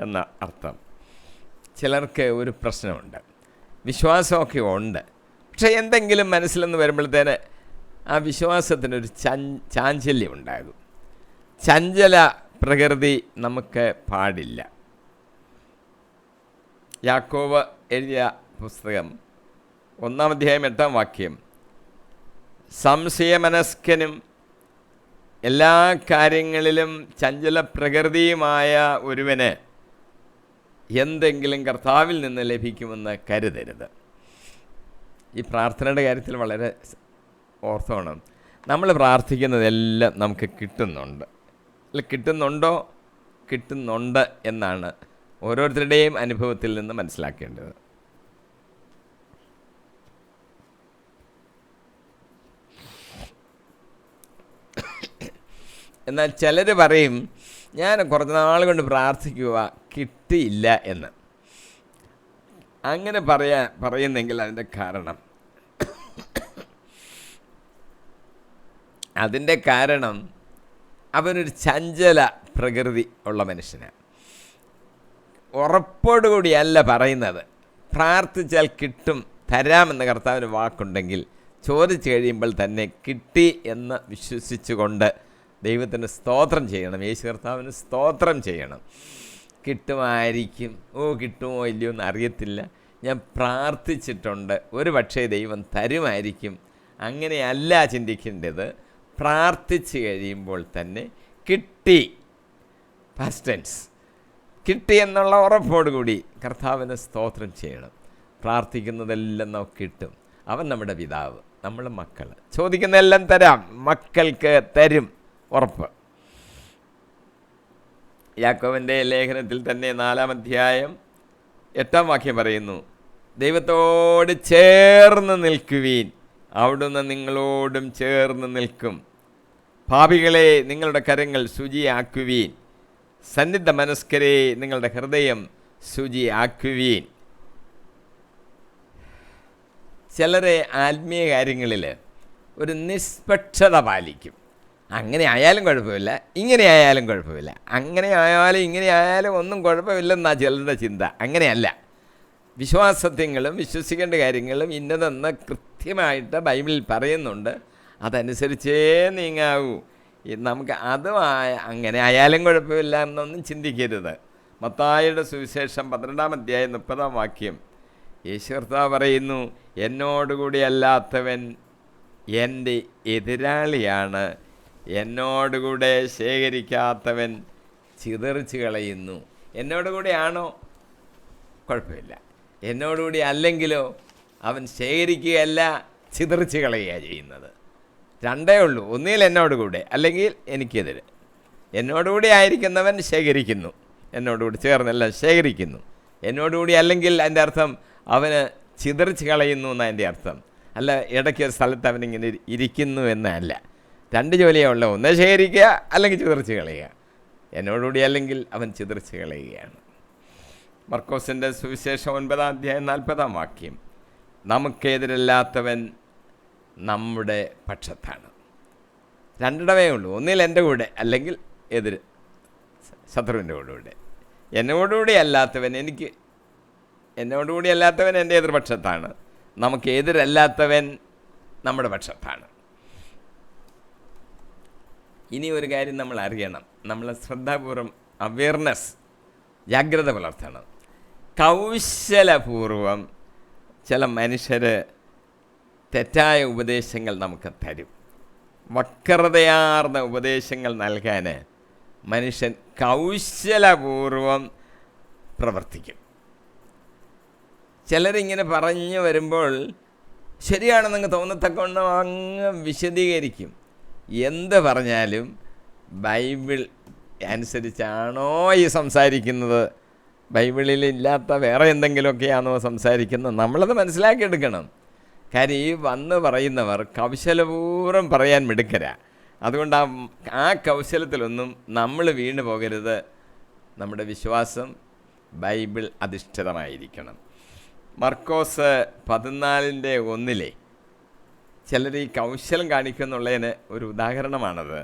എന്ന അർത്ഥം. ചിലർക്ക് ഒരു പ്രശ്നമുണ്ട്, വിശ്വാസമൊക്കെ ഉണ്ട്, പക്ഷേ എന്തെങ്കിലും മനസ്സിലെന്ന് വരുമ്പോഴത്തേന് ആ വിശ്വാസത്തിനൊരു ചാഞ്ചല്യം ഉണ്ടാകും. ചഞ്ചല പ്രകൃതി നമുക്ക് പാടില്ല. യാക്കോബ് എഴുതിയ പുസ്തകം 1-ാം അധ്യായം 8-ാം വാക്യം, സംശയമനസ്കനും എല്ലാ കാര്യങ്ങളിലും ചഞ്ചല പ്രകൃതിയുമായ ഒരുവന് എന്തെങ്കിലും കർത്താവിൽ നിന്ന് ലഭിക്കുമെന്ന് കരുതരുത്. ഈ പ്രാർത്ഥനയുടെ കാര്യത്തിൽ വളരെ ഓർത്തോണം. നമ്മൾ പ്രാർത്ഥിക്കുന്നതെല്ലാം നമുക്ക് കിട്ടുന്നുണ്ട്. അല്ല, കിട്ടുന്നുണ്ട് എന്നാണ് ഓരോരുത്തരുടെയും അനുഭവത്തിൽ നിന്ന് മനസ്സിലാക്കേണ്ടത്. എന്നാൽ ചിലർ പറയും, ഞാൻ കുറച്ച് നാൾ കൊണ്ട് പ്രാർത്ഥിക്കുക, കിട്ടിയില്ല എന്ന്. അങ്ങനെ പറയുന്നെങ്കിൽ അതിൻ്റെ കാരണം അവനൊരു ചഞ്ചല പ്രകൃതി ഉള്ള മനുഷ്യനാണ്. ഉറപ്പോടുകൂടിയല്ല പറയുന്നത്. പ്രാർത്ഥിച്ചാൽ കിട്ടും, തരാമെന്ന് കർത്താവിന് വാക്കുണ്ടെങ്കിൽ ചോദിച്ചു കഴിയുമ്പോൾ തന്നെ കിട്ടി എന്ന് വിശ്വസിച്ചുകൊണ്ട് ദൈവത്തിന് സ്തോത്രം ചെയ്യണം, യേശു കർത്താവിന് സ്തോത്രം ചെയ്യണം. കിട്ടുമായിരിക്കും, കിട്ടുമോ ഇല്ലയോ എന്ന് അറിയത്തില്ല, ഞാൻ പ്രാർത്ഥിച്ചിട്ടുണ്ട്, ഒരു പക്ഷേ ദൈവം തരുമായിരിക്കും. അങ്ങനെയല്ല ചിന്തിക്കേണ്ടത്. പ്രാർത്ഥിച്ച് കഴിയുമ്പോൾ തന്നെ കിട്ടി, പാസ്റ്റ് ടെൻസ്, കിട്ടി എന്നുള്ള ഉറപ്പോടുകൂടി കർത്താവിന് സ്തോത്രം ചെയ്യണം. പ്രാർത്ഥിക്കുന്നതെല്ലാം നമുക്ക് കിട്ടും. അവൻ നമ്മുടെ പിതാവ്, നമ്മൾ മക്കൾ. ചോദിക്കുന്നതെല്ലാം തരാം, മക്കൾക്ക് തരും, ഉറപ്പ്. യാക്കോബിൻ്റെ ലേഖനത്തിൽ തന്നെ 4-ാം അധ്യായം 8-ാം വാക്യം പറയുന്നു, ദൈവത്തോട് ചേർന്ന് നിൽക്കുവീൻ, അവിടുന്ന് നിങ്ങളോടും ചേർന്ന് നിൽക്കും. പാപികളെ, നിങ്ങളുടെ കരങ്ങൾ ശുചിയാക്കുവീൻ, സന്നിധ മനസ്കരെ, നിങ്ങളുടെ ഹൃദയം ശുചിയാക്കുവീൻ. ചിലരെ ആത്മീയ കാര്യങ്ങളിൽ ഒരു നിഷ്പക്ഷത പാലിക്കും. അങ്ങനെ ആയാലും കുഴപ്പമില്ല, ഇങ്ങനെ ആയാലും കുഴപ്പമില്ല, അങ്ങനെ ആയാലും ഇങ്ങനെ ആയാലും ഒന്നും കുഴപ്പമില്ലെന്നാണ് ചിലരുടെ ചിന്ത. അങ്ങനെയല്ല. വിശ്വാസത്യങ്ങളും വിശ്വസിക്കേണ്ട കാര്യങ്ങളും ഇന്നതെന്ന് കൃത്യമായിട്ട് ബൈബിളിൽ പറയുന്നുണ്ട്. അതനുസരിച്ചേ നീങ്ങാവൂ. നമുക്ക് അങ്ങനെ ആയാലും കുഴപ്പമില്ല എന്നൊന്നും ചിന്തിക്കരുത്. മത്തായിയുടെ സുവിശേഷം 12-ാം അധ്യായം 30-ാം വാക്യം യേശു കർത്താവ് പറയുന്നു, എന്നോടുകൂടി അല്ലാത്തവൻ എൻ്റെ എതിരാളിയാണ്, എന്നോടുകൂടെ ശേഖരിക്കാത്തവൻ ചിതറിച്ച് കളയുന്നു. എന്നോടുകൂടിയാണോ? കുഴപ്പമില്ല. എന്നോടുകൂടി അല്ലെങ്കിലോ അവൻ ശേഖരിക്കുകയല്ല, ചിതറിച്ച് കളയുകയാണ് ചെയ്യുന്നത്. രണ്ടേ ഉള്ളൂ, ഒന്നുകിൽ എന്നോടുകൂടെ അല്ലെങ്കിൽ എനിക്കെതിരെ. എന്നോടുകൂടി ആയിരിക്കുന്നവൻ ശേഖരിക്കുന്നു, എന്നോടുകൂടി ചേർന്നെല്ലാം ശേഖരിക്കുന്നു. എന്നോടുകൂടി അല്ലെങ്കിൽ അതിൻ്റെ അർത്ഥം അവന് ചിതറിച്ച് കളയുന്നു എന്നാണ് എൻ്റെ അർത്ഥം. അല്ല, ഇടയ്ക്ക് ഒരു സ്ഥലത്ത് അവനിങ്ങനെ ഇരിക്കുന്നു എന്നല്ല. രണ്ട് ജോലിയേ ഉള്ളൂ, ഒന്ന് ശേഖരിക്കുക അല്ലെങ്കിൽ ചിതറിച്ച് കളയുക. എന്നോടുകൂടി അല്ലെങ്കിൽ അവൻ ചിതറിച്ച് കളയുകയാണ്. മർക്കോസിൻ്റെ സുവിശേഷം 9-ാം അധ്യായം 40-ാം വാക്യം, നമുക്കെതിരല്ലാത്തവൻ നമ്മുടെ പക്ഷത്താണ്. രണ്ടിടമേ ഉള്ളൂ, ഒന്നിൽ എൻ്റെ കൂടെ അല്ലെങ്കിൽ എതിര് ശത്രുവിൻ്റെ കൂടെ. എന്നോടുകൂടി അല്ലാത്തവൻ എൻ്റെ എതിർപക്ഷത്താണ്. നമുക്ക് എതിരല്ലാത്തവൻ നമ്മുടെ പക്ഷത്താണ്. ഇനി ഒരു കാര്യം നമ്മൾ അറിയണം, നമ്മൾ ശ്രദ്ധാപൂർവം അവെയർനെസ്, ജാഗ്രത പുലർത്തണം. കൗശലപൂർവം ചില മനുഷ്യർ തെറ്റായ ഉപദേശങ്ങൾ നമുക്ക് തരും. വക്രതയാർന്ന ഉപദേശങ്ങൾ നൽകാൻ മനുഷ്യൻ കൗശലപൂർവം പ്രവർത്തിക്കും. ചിലരിങ്ങനെ പറഞ്ഞു വരുമ്പോൾ ശരിയാണെന്നങ്ങ് തോന്നത്തക്കവണ്ണം അങ്ങ് വിശദീകരിക്കും. എന്ത് പറഞ്ഞാലും ബൈബിൾ അനുസരിച്ചാണോ ഈ സംസാരിക്കുന്നത്, ബൈബിളിൽ ഇല്ലാത്ത വേറെ എന്തെങ്കിലുമൊക്കെയാണോ സംസാരിക്കുന്നത്, നമ്മളത് മനസ്സിലാക്കിയെടുക്കണം. കാര്യം ഈ വന്ന് പറയുന്നവർ കൗശലപൂർവ്വം പറയാൻ മിടുക്കരാ. അതുകൊണ്ട് ആ കൗശലത്തിലൊന്നും നമ്മൾ വീണു പോകരുത്. നമ്മുടെ വിശ്വാസം ബൈബിൾ അധിഷ്ഠിതമായിരിക്കണം. മർക്കോസ് 14:1 ചിലർ ഈ കൗശലം കാണിക്കുമെന്നുള്ളതിന് ഒരു ഉദാഹരണമാണത്.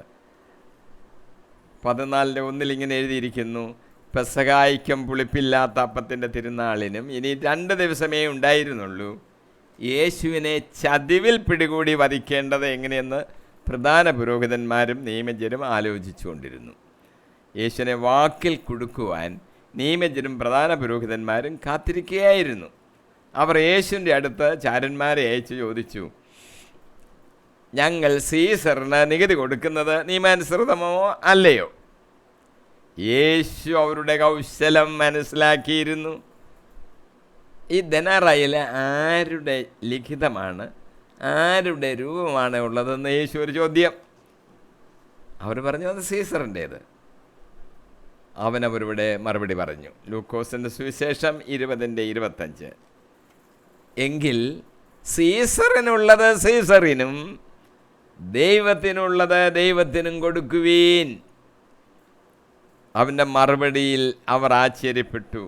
14:1 ഇങ്ങനെ എഴുതിയിരിക്കുന്നു, പെസഹായ്ക്കും പുളിപ്പില്ലാത്ത അപ്പത്തിൻ്റെ തിരുനാളിനും ഇനി 2 ദിവസമേ ഉണ്ടായിരുന്നുള്ളൂ. യേശുവിനെ ചതിവിൽ പിടികൂടി വധിക്കേണ്ടത് എങ്ങനെയെന്ന് പ്രധാന പുരോഹിതന്മാരും നിയമജ്ഞരും ആലോചിച്ചു കൊണ്ടിരുന്നു. യേശുവിനെ വാക്കിൽ കുടുക്കുവാൻ നിയമജ്ഞരും പ്രധാന പുരോഹിതന്മാരും കാത്തിരിക്കുകയായിരുന്നു. അവർ യേശുവിൻ്റെ അടുത്ത് ചാരന്മാരെ അയച്ചു ചോദിച്ചു, ഞങ്ങൾ സീസറിന് നികുതി കൊടുക്കുന്നത് നിയമാനുസൃതമോ അല്ലയോ? യേശു അവരുടെ കൗശലം മനസ്സിലാക്കിയിരുന്നു. ഈ ധനാറായിൽ ആരുടെ ലിഖിതമാണ്? ആരുടെ രൂപമാണ് ഉള്ളതെന്ന് യേശു ഒരു ചോദ്യം. അവർ പറഞ്ഞു അത് സീസറിൻ്റേത്. അവരവിടെ മറുപടി പറഞ്ഞു. ലൂക്കോസിൻ്റെ സുവിശേഷം 20:25. എങ്കിൽ സീസറിനുള്ളത് സീസറിനും ദൈവത്തിനുള്ളത് ദൈവത്തിനും കൊടുക്കുവീൻ. അവൻ്റെ മറുപടിയിൽ അവർ ആശ്ചര്യപ്പെട്ടു.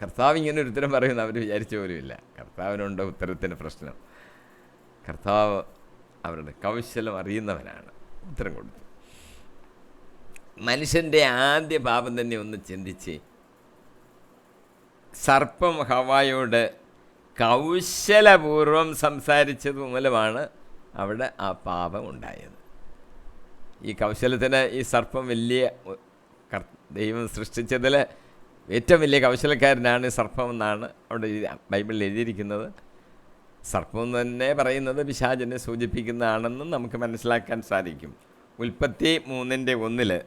കർത്താവ് ഇങ്ങനെ ഒരു ഉത്തരം പറയുമെന്ന് അവർ വിചാരിച്ച പോലുമില്ല. കർത്താവിനുണ്ട് ഉത്തരത്തിന് പ്രശ്നം. കർത്താവ് അവരുടെ കൗശലം അറിയുന്നവനാണ്. ഉത്തരം കൊടുത്തു. മനുഷ്യൻ്റെ ആദ്യ പാപം തന്നെ ഒന്ന് ചിന്തിച്ച്, സർപ്പം ഹവ്വായോട് കൗശലപൂർവം സംസാരിച്ചത് മൂലമാണ് അവിടെ ആ പാപം ഉണ്ടായത്. ഈ കൗശലത്തിന് ഈ സർപ്പം വലിയ ദൈവം സൃഷ്ടിച്ചതിൽ ഏറ്റവും വലിയ കൗശലക്കാരനാണ് സർപ്പം എന്നാണ് അവിടെ ബൈബിളിൽ എഴുതിയിരിക്കുന്നത്. സർപ്പം തന്നെ പറയുന്നത് പിശാചിനെ സൂചിപ്പിക്കുന്നതാണെന്നും നമുക്ക് മനസ്സിലാക്കാൻ സാധിക്കും. ഉൽപ്പത്തി 3:1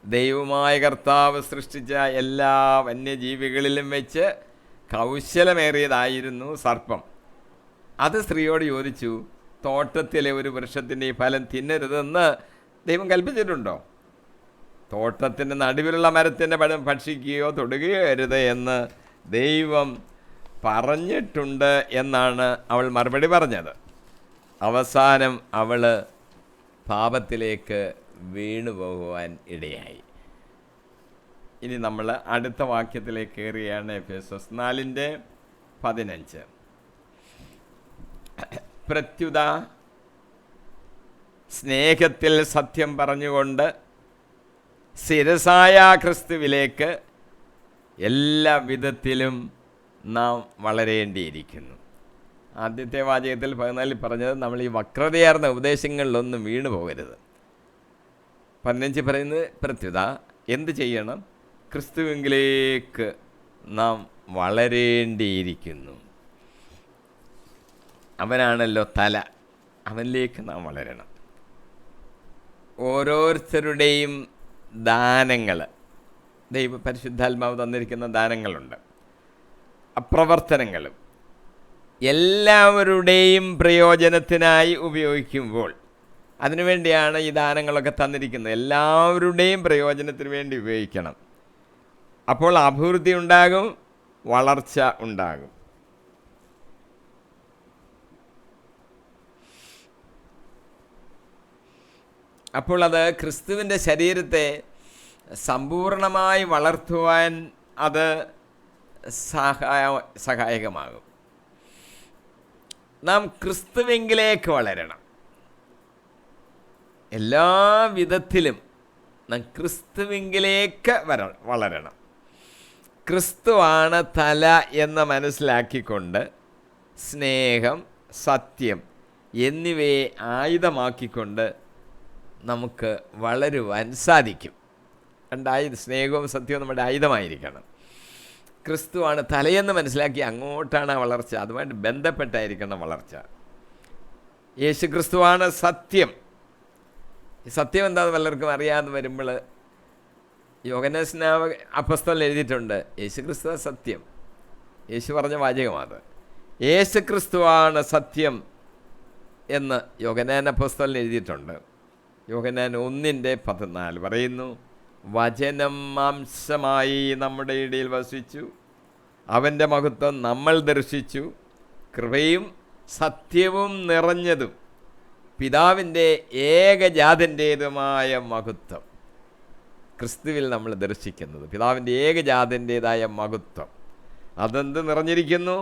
ദൈവമായ കർത്താവ് സൃഷ്ടിച്ച എല്ലാ വന്യജീവികളിലും വെച്ച് കൗശലമേറിയതായിരുന്നു സർപ്പം. അത് സ്ത്രീയോട് ചോദിച്ചു, തോട്ടത്തിലെ ഒരു വൃക്ഷത്തിൻ്റെ ഫലം തിന്നരുതെന്ന് ദൈവം കൽപ്പിച്ചിട്ടുണ്ടോ? തോട്ടത്തിൻ്റെ നടുവിലുള്ള മരത്തിൻ്റെ പഴം ഭക്ഷിക്കുകയോ തൊടുകയോ അരുത് എന്ന് ദൈവം പറഞ്ഞിട്ടുണ്ട് എന്നാണ് അവൾ മറുപടി പറഞ്ഞത്. അവസാനം അവൾ പാപത്തിലേക്ക് വീണുപോകുവാൻ ഇടയായി. ഇനി നമ്മൾ അടുത്ത വാക്യത്തിലേക്ക് കയറുകയാണ്. എഫേസ്യർ 4:15. പ്രത്യുത സ്നേഹത്തിൽ സത്യം പറഞ്ഞുകൊണ്ട് ശിരസായ ക്രിസ്തുവിലേക്ക് എല്ലാ വിധത്തിലും നാം വളരേണ്ടിയിരിക്കുന്നു. ആദ്യത്തെ വാചകത്തിൽ 14 പറഞ്ഞത് നമ്മൾ ഈ വക്രതയാർന്ന ഉപദേശങ്ങളിലൊന്നും വീണു പോകരുത്. 15 പറയുന്നത് പ്രത്യുത എന്ത് ചെയ്യണം? ക്രിസ്തുവിലേക്ക് നാം വളരേണ്ടിയിരിക്കുന്നു. അവനാണല്ലോ തല, അവനിലേക്ക് നാം വളരണം. ഓരോരുത്തരുടെയും ദാനങ്ങൾ, ദൈവ പരിശുദ്ധാത്മാവ് തന്നിരിക്കുന്ന ദാനങ്ങളുണ്ട്, അപ്രവർത്തനങ്ങളും എല്ലാവരുടെയും പ്രയോജനത്തിനായി ഉപയോഗിക്കുമ്പോൾ, അതിനുവേണ്ടിയാണ് ഈ ദാനങ്ങളൊക്കെ തന്നിരിക്കുന്നത്, എല്ലാവരുടെയും പ്രയോജനത്തിന് വേണ്ടി ഉപയോഗിക്കണം. അപ്പോൾ അഭിവൃദ്ധി ഉണ്ടാകും, വളർച്ച ഉണ്ടാകും. അപ്പോൾ അത് ക്രിസ്തുവിൻ്റെ ശരീരത്തെ സമ്പൂർണമായി വളർത്തുവാൻ അത് സഹായകമാകും. നാം ക്രിസ്തുവിലേക്ക് വളരണം. എല്ലാ വിധത്തിലും നാം ക്രിസ്തുവിലേക്ക് വളരണം. ക്രിസ്തുവാണ് തല എന്ന് മനസ്സിലാക്കിക്കൊണ്ട് സ്നേഹം, സത്യം എന്നിവയെ ആയുധമാക്കിക്കൊണ്ട് നമുക്ക് വളരുവാൻ സാധിക്കും. സ്നേഹവും സത്യവും നമ്മുടെ ആയുധമായിരിക്കണം. ക്രിസ്തുവാണ് തലയെന്ന് മനസ്സിലാക്കി അങ്ങോട്ടാണ് വളർച്ച, അതുമായിട്ട് ബന്ധപ്പെട്ടായിരിക്കണം വളർച്ച. യേശു ക്രിസ്തുവാണ് സത്യം. ഈ സത്യം എന്താണെന്ന് പലർക്കും അറിയാതെ വരുമ്പോൾ യോഹന്നാൻ അപ്പോസ്തലൻ എഴുതിയിട്ടുണ്ട്, യേശു ക്രിസ്തു സത്യം. യേശു പറഞ്ഞ വാചകമാണ്. യേശു ക്രിസ്തുവാണ് സത്യം എന്ന് യോഹന്നാൻ അപ്പോസ്തലൻ എഴുതിയിട്ടുണ്ട്. യോഹന്നാൻ 1:14 പറയുന്നു, വചനം മാംസമായി നമ്മുടെ ഇടയിൽ വസിച്ചു, അവൻ്റെ മഹത്വം നമ്മൾ ദർശിച്ചു, കൃപയും സത്യവും നിറഞ്ഞതും പിതാവിൻ്റെ ഏകജാതൻ്റേതുമായ മഹത്വം. ക്രിസ്തുവിൽ നമ്മൾ ദർശിക്കുന്നത് പിതാവിൻ്റെ ഏകജാതൻ്റേതായ മഹത്വം. അതെന്ത് നിറഞ്ഞിരിക്കുന്നു?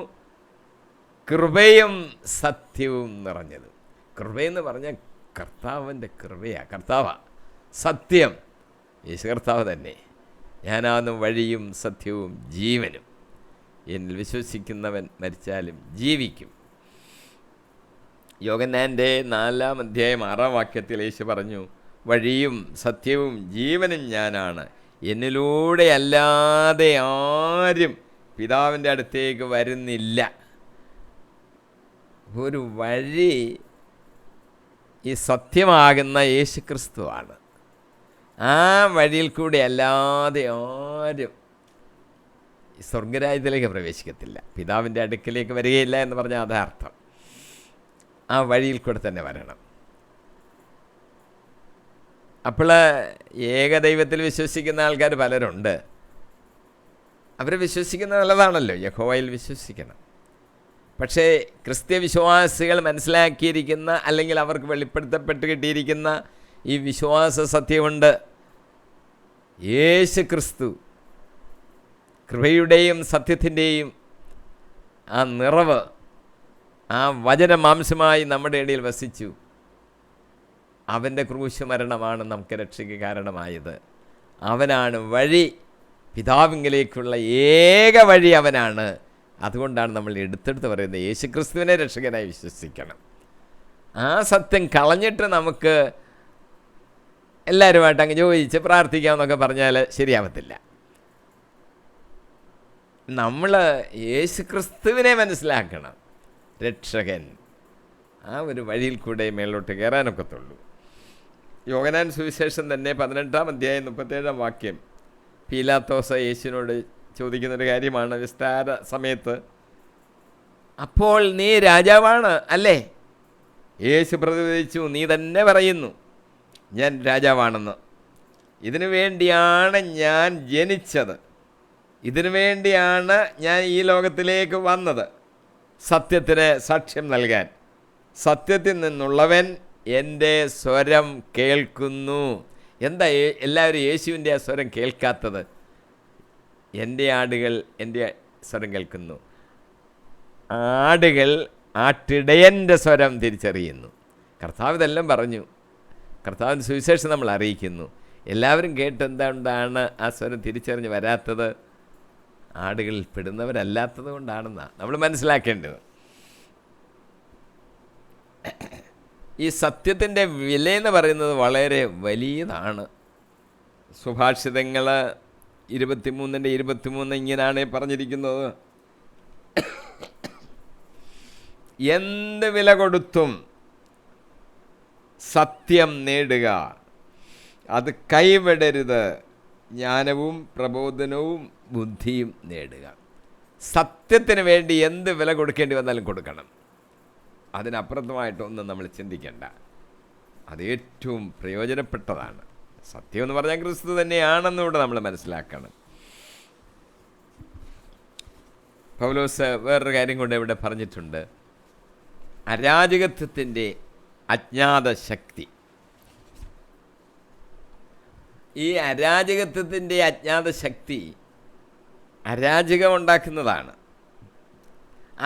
കൃപയും സത്യവും നിറഞ്ഞതും. കൃപയെന്ന് പറഞ്ഞാൽ കർത്താവിൻ്റെ കൃപയാണ്. കർത്താവാ സത്യം, യേശു കർത്താവ് തന്നെ. ഞാനാണ് വഴിയും സത്യവും ജീവനും, എന്നിൽ വിശ്വസിക്കുന്നവൻ മരിച്ചാലും ജീവിക്കും. യോഹന്നാൻ്റെ 4:6 യേശു പറഞ്ഞു, വഴിയും സത്യവും ജീവനും ഞാനാണ്, എന്നിലൂടെ അല്ലാതെ ആരും പിതാവിൻ്റെ അടുത്തേക്ക് വരുന്നില്ല. ഒരു വഴി ഈ സത്യമാകുന്ന യേശു ക്രിസ്തുവാണ്. ആ വഴിയിൽ കൂടെ അല്ലാതെ ആരും സ്വർഗരാജ്യത്തിലേക്ക് പ്രവേശിക്കത്തില്ല. പിതാവിൻ്റെ അടുക്കിലേക്ക് വരികയില്ല എന്ന് പറഞ്ഞാൽ അതാ അർത്ഥം. ആ വഴിയിൽ കൂടെ തന്നെ വരണം. അപ്പോൾ ഏകദൈവത്തിൽ വിശ്വസിക്കുന്ന ആൾക്കാർ പലരുണ്ട്. അവർ വിശ്വസിക്കുന്നത് നല്ലതാണല്ലോ, യഹോവയിൽ വിശ്വസിക്കണം. പക്ഷേ ക്രിസ്ത്യ വിശ്വാസികൾ മനസ്സിലാക്കിയിരിക്കുന്ന അല്ലെങ്കിൽ അവർക്ക് വെളിപ്പെടുത്തപ്പെട്ട് കിട്ടിയിരിക്കുന്ന ഈ വിശ്വാസ സത്യമുണ്ട്. യേശു ക്രിസ്തു കൃപയുടെയും സത്യത്തിൻ്റെയും ആ നിറവ്, ആ വചനമാംസമായി നമ്മുടെ ഇടയിൽ വസിച്ചു. അവൻ്റെ ക്രൂശ് മരണമാണ് നമുക്ക് രക്ഷയ്ക്ക് കാരണമായത്. അവനാണ് വഴി, പിതാവിങ്കിലേക്കുള്ള ഏക വഴി അവനാണ്. അതുകൊണ്ടാണ് നമ്മൾ എടുത്തെടുത്ത് പറയുന്നത് യേശു ക്രിസ്തുവിനെ രക്ഷകനായി വിശ്വസിക്കണം. ആ സത്യം കളഞ്ഞിട്ട് നമുക്ക് എല്ലാവരുമായിട്ട് അങ്ങ് ചോദിച്ച് പ്രാർത്ഥിക്കാമെന്നൊക്കെ പറഞ്ഞാൽ ശരിയാവത്തില്ല. നമ്മൾ യേശു ക്രിസ്തുവിനെ മനസ്സിലാക്കണം, രക്ഷകൻ. ആ ഒരു വഴിയിൽ കൂടെ മേലോട്ട് കയറാനൊക്കത്തുള്ളൂ. യോഹന്നാൻ സുവിശേഷം തന്നെ 18-ാം അധ്യായം 37-ാം വാക്യം പീലാത്തോസ് യേശുവിനോട് ചോദിക്കുന്നൊരു കാര്യമാണ് വിസ്താര സമയത്ത്. അപ്പോൾ നീ രാജാവാണ് അല്ലേ? യേശു പ്രതിവദിച്ചു, നീ തന്നെ പറയുന്നു ഞാൻ രാജാവാണെന്ന്. ഇതിനു വേണ്ടിയാണ് ഞാൻ ജനിച്ചത്, ഇതിനു വേണ്ടിയാണ് ഞാൻ ഈ ലോകത്തിലേക്ക് വന്നത്, സത്യത്തിന് സാക്ഷ്യം നൽകാൻ. സത്യത്തിൽ നിന്നുള്ളവൻ എൻ്റെ സ്വരം കേൾക്കുന്നു. എന്താ എല്ലാവരും യേശുവിൻ്റെ ആ സ്വരം കേൾക്കാത്തത്? എൻ്റെ ആടുകൾ എൻ്റെ സ്വരം കേൾക്കുന്നു. ആടുകൾ ആട്ടിടയൻ്റെ സ്വരം തിരിച്ചറിയുന്നു. കർത്താവ് ഇതെല്ലാം പറഞ്ഞു. കർത്താവിൻ്റെ സുവിശേഷം നമ്മൾ അറിയിക്കുന്നു. എല്ലാവരും കേട്ടെന്തുകൊണ്ടാണ് ആ സ്വരം തിരിച്ചറിഞ്ഞ് വരാത്തത്? ആടുകളിൽ പെടുന്നവരല്ലാത്തത് കൊണ്ടാണെന്നാണ് നമ്മൾ മനസ്സിലാക്കേണ്ടത്. ഈ സത്യത്തിൻ്റെ വിലയെന്ന് പറയുന്നത് വളരെ വലിയതാണ്. സുഭാഷിതങ്ങൾ 23:23 ഇങ്ങനെയാണ് പറഞ്ഞിരിക്കുന്നത്: എന്ത് വില കൊടുത്തും സത്യം നേടുക, അത് കൈവിടരുത്, ജ്ഞാനവും പ്രബോധനവും ബുദ്ധിയും നേടുക. സത്യത്തിന് വേണ്ടി എന്ത് വില കൊടുക്കേണ്ടി വന്നാലും കൊടുക്കണം. അതിനപ്പുറത്തുമായിട്ടൊന്നും നമ്മൾ ചിന്തിക്കേണ്ട. അത് ഏറ്റവും പ്രയോജനപ്പെട്ടതാണ്. സത്യം എന്ന് പറഞ്ഞാൽ ക്രിസ്തു തന്നെയാണെന്നുകൂടെ നമ്മൾ മനസ്സിലാക്കണം. പൗലോസ് വേറൊരു കാര്യം കൊണ്ട് ഇവിടെ പറഞ്ഞിട്ടുണ്ട്: അരാജകത്വത്തിൻ്റെ അജ്ഞാത ശക്തി. ഈ അരാജകത്വത്തിൻ്റെ അജ്ഞാത ശക്തി അരാജകമുണ്ടാക്കുന്നതാണ്.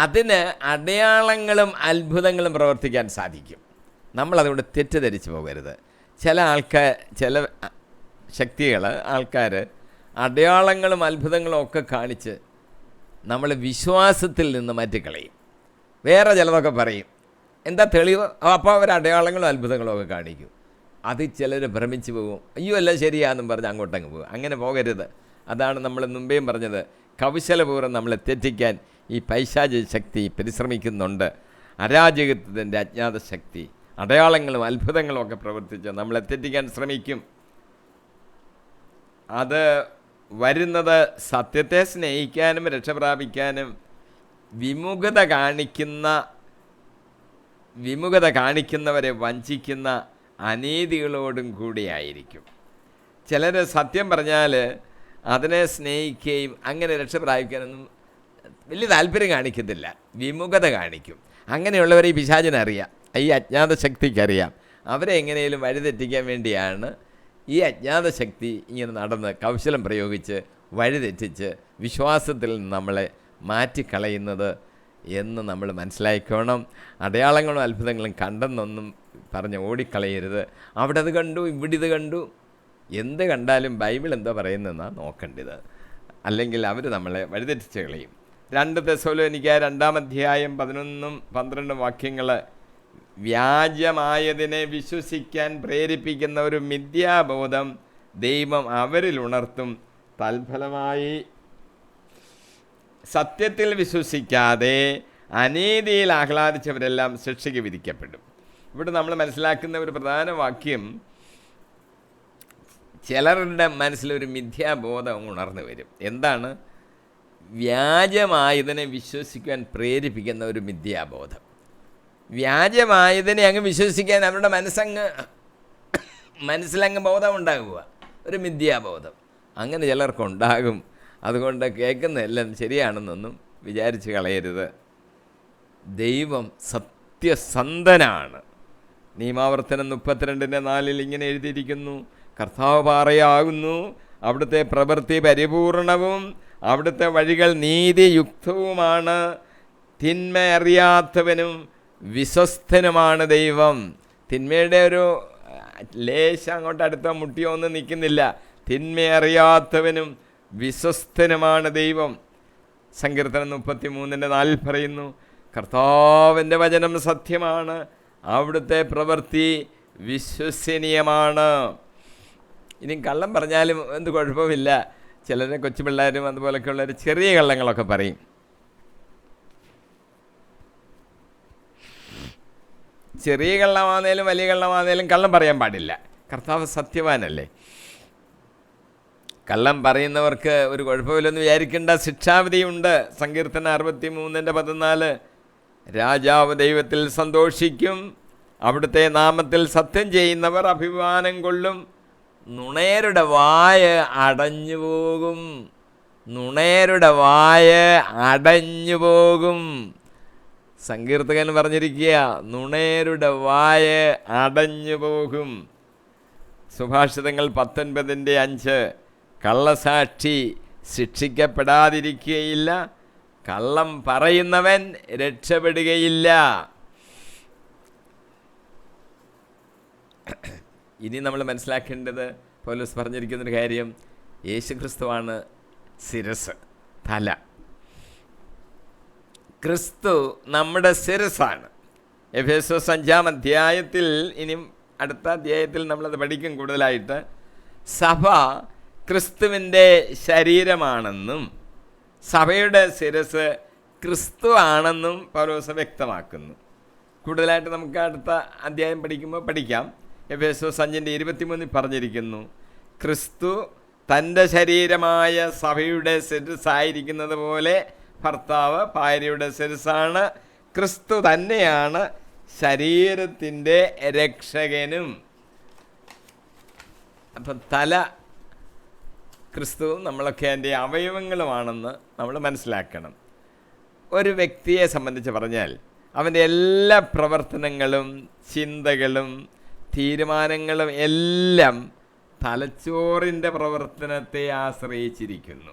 അതിന് അടയാളങ്ങളും അത്ഭുതങ്ങളും പ്രവർത്തിക്കാൻ സാധിക്കും. നമ്മളതുകൊണ്ട് തെറ്റിദ്ധരിച്ച് പോകരുത്. ചില ആൾക്കാർ അടയാളങ്ങളും അത്ഭുതങ്ങളും ഒക്കെ കാണിച്ച് നമ്മൾ വിശ്വാസത്തിൽ നിന്ന് മാറ്റിക്കളയും. വേറെ ചിലതൊക്കെ പറയും, എന്താ തെളിവ്? അപ്പോൾ അവർ അടയാളങ്ങളും അത്ഭുതങ്ങളും ഒക്കെ കാണിക്കും. അത് ചിലർ ഭ്രമിച്ച് പോകും. അയ്യോ എല്ലാം ശരിയാണെന്നും പറഞ്ഞ് അങ്ങോട്ടങ്ങ് പോകും. അങ്ങനെ പോകരുത്. അതാണ് നമ്മൾ മുമ്പേയും പറഞ്ഞത്, കൗശലപൂർവ്വം നമ്മളെ തെറ്റിക്കാൻ ഈ പൈശാചിക ശക്തി പരിശ്രമിക്കുന്നുണ്ട്. അരാജകത്വത്തിൻ്റെ അജ്ഞാത ശക്തി അടയാളങ്ങളും അത്ഭുതങ്ങളും ഒക്കെ പ്രവർത്തിച്ച് നമ്മളെ തെറ്റിക്കാൻ ശ്രമിക്കും. അത് വരുന്നത് സത്യത്തെ സ്നേഹിക്കാനും രക്ഷപ്രാപിക്കാനും വിമുഖത കാണിക്കുന്നവരെ വഞ്ചിക്കുന്ന അനീതികളോടും കൂടിയായിരിക്കും. ചിലർ സത്യം പറഞ്ഞാൽ അതിനെ സ്നേഹിക്കുകയും അങ്ങനെ രക്ഷപ്രാപിക്കാനൊന്നും വലിയ താല്പര്യം കാണിക്കത്തില്ല, വിമുഖത കാണിക്കും. അങ്ങനെയുള്ളവരെ ഈ പിശാചിനറിയാം, ഈ അജ്ഞാത ശക്തിക്കറിയാം. അവരെ എങ്ങനെയും വഴിതെറ്റിക്കാൻ വേണ്ടിയാണ് ഈ അജ്ഞാത ശക്തി ഇങ്ങനെ നടന്ന് കൗശലം പ്രയോഗിച്ച് വഴിതെറ്റിച്ച് വിശ്വാസത്തിൽ നമ്മളെ മാറ്റിക്കളയുന്നത് എന്ന് നമ്മൾ മനസ്സിലാക്കണം. അടയാളങ്ങളും അത്ഭുതങ്ങളും കണ്ടെന്നൊന്നും പറഞ്ഞ് ഓടിക്കളയരുത്. അവിടെ അത് കണ്ടു, ഇവിടെ ഇത് കണ്ടു. എന്ത് കണ്ടാലും ബൈബിൾ എന്തോ പറയുന്നതെന്നാണ് നോക്കേണ്ടത്. അല്ലെങ്കിൽ അവർ നമ്മളെ വഴിതെറ്റിച്ച് കളയും. 2 തെസ്സലോനിക്ക 2-ാം അധ്യായം 11-12 വാക്യങ്ങൾ: വ്യാജമായതിനെ വിശ്വസിക്കാൻ പ്രേരിപ്പിക്കുന്ന ഒരു മിഥ്യാബോധം ദൈവം അവരിൽ ഉണർത്തും. തൽഫലമായി സത്യത്തിൽ വിശ്വസിക്കാതെ അനീതിയിൽ ആഹ്ലാദിച്ചവരെല്ലാം ശിക്ഷയ്ക്ക് വിധിക്കപ്പെടും. ഇവിടെ നമ്മൾ മനസ്സിലാക്കുന്ന ഒരു പ്രധാന വാക്യം, ചിലരുടെ മനസ്സിലൊരു മിഥ്യാബോധം ഉണർന്നു വരും. എന്താണ്? വ്യാജമായതിനെ വിശ്വസിക്കാൻ പ്രേരിപ്പിക്കുന്ന ഒരു മിഥ്യാബോധം. വ്യാജമായതിനെ അങ്ങ് വിശ്വസിക്കാൻ അവരുടെ മനസ്സിലങ്ങ് ബോധം ഉണ്ടാകുക, ഒരു മിഥ്യാബോധം. അങ്ങനെ ചിലർക്കുണ്ടാകും. അതുകൊണ്ട് കേൾക്കുന്നതെല്ലാം ശരിയാണെന്നൊന്നും വിചാരിച്ച് കളയരുത്. ദൈവം സത്യസന്ധനാണ്. നിയമാവർത്തനം 32:4 ഇങ്ങനെ എഴുതിയിരിക്കുന്നു: കർത്താവ് പാറയാകുന്നു, അവിടുത്തെ പ്രവൃത്തി പരിപൂർണവും, അവിടുത്തെ വഴികൾ നീതിയുക്തവുമാണ്, തിന്മ അറിയാത്തവനും വിശ്വസ്തനുമാണ് ദൈവം. തിന്മയുടെ ഒരു ലേശം അങ്ങോട്ട് അടുത്ത മുട്ടിയോ ഒന്നും നിൽക്കുന്നില്ല. തിന്മ അറിയാത്തവനും വിശ്വസ്തനുമാണ് ദൈവം. സങ്കീർത്തനം 33:4 പറയുന്നു: കർത്താവിൻ്റെ വചനം സത്യമാണ്, അവിടുത്തെ പ്രവൃത്തി വിശ്വസനീയമാണ്. ഇനി കള്ളം പറഞ്ഞാലും എന്ത് കുഴപ്പമില്ല. ചിലരെ കൊച്ചു പിള്ളേരും അതുപോലൊക്കെയുള്ളവർ ചെറിയ കള്ളങ്ങളൊക്കെ പറയും. ചെറിയ കള്ളമാണേലും വലിയ കള്ളമാണേലും കള്ളം പറയാൻ പാടില്ല. കർത്താവ് സത്യവാനല്ലേ. കള്ളം പറയുന്നവർക്ക് ഒരു കുഴപ്പമില്ലെന്ന് വിചാരിക്കേണ്ട, ശിക്ഷാവിധിയുണ്ട്. സങ്കീർത്തനം 63:14 രാജാവ് ദൈവത്തിൽ സന്തോഷിക്കും, അവിടുത്തെ നാമത്തിൽ സത്യം ചെയ്യുന്നവർ അഭിമാനം കൊള്ളും. നുണയരുടെ വായ അടഞ്ഞു പോകും. നുണയരുടെ വായ അടഞ്ഞു പോകും. സങ്കീർത്തകൻ പറഞ്ഞിരിക്കുക, നുണയരുടെ വായ അടഞ്ഞു പോകും. സുഭാഷിതങ്ങൾ 19:5 കള്ളസാക്ഷി ശിക്ഷിക്കപ്പെടാതിരിക്കുകയില്ല, കള്ളം പറയുന്നവൻ രക്ഷപ്പെടുകയില്ല. ഇനി നമ്മൾ മനസ്സിലാക്കേണ്ടത്, പൗലോസ് പറഞ്ഞിരിക്കുന്നൊരു കാര്യം, യേശുക്രിസ്തുവാണ് ശിരസ്, തല. ക്രിസ്തു നമ്മുടെ ശിരസാണ്. എഫേസ്യോസ് 5-ാം ഇനി അടുത്ത അധ്യായത്തിൽ നമ്മളത് പഠിക്കും കൂടുതലായിട്ട്. സഭ ക്രിസ്തുവിൻ്റെ ശരീരമാണെന്നും സഭയുടെ ശിരസ് ക്രിസ്തു ആണെന്നും പൗലോസ് വ്യക്തമാക്കുന്നു. കൂടുതലായിട്ട് നമുക്ക് അടുത്ത അധ്യായം പഠിക്കുമ്പോൾ പഠിക്കാം. എഫേസ്യോസ് 5:23 പറഞ്ഞിരിക്കുന്നു: ക്രിസ്തു തൻ്റെ ശരീരമായ സഭയുടെ ശിരസായിരിക്കുന്നത് പോലെ ഭർത്താവ് ഭാര്യയുടെ ശിരസാണ്. ക്രിസ്തു തന്നെയാണ് ശരീരത്തിൻ്റെ രക്ഷകനും. അപ്പം തല ക്രിസ്തുവും നമ്മളൊക്കെ അതിൻ്റെ അവയവങ്ങളുമാണെന്ന് നമ്മൾ മനസ്സിലാക്കണം. ഒരു വ്യക്തിയെ സംബന്ധിച്ച് പറഞ്ഞാൽ അവൻ്റെ എല്ലാ പ്രവർത്തനങ്ങളും ചിന്തകളും തീരുമാനങ്ങളും എല്ലാം തലച്ചോറിൻ്റെ പ്രവർത്തനത്തെ ആശ്രയിച്ചിരിക്കുന്നു.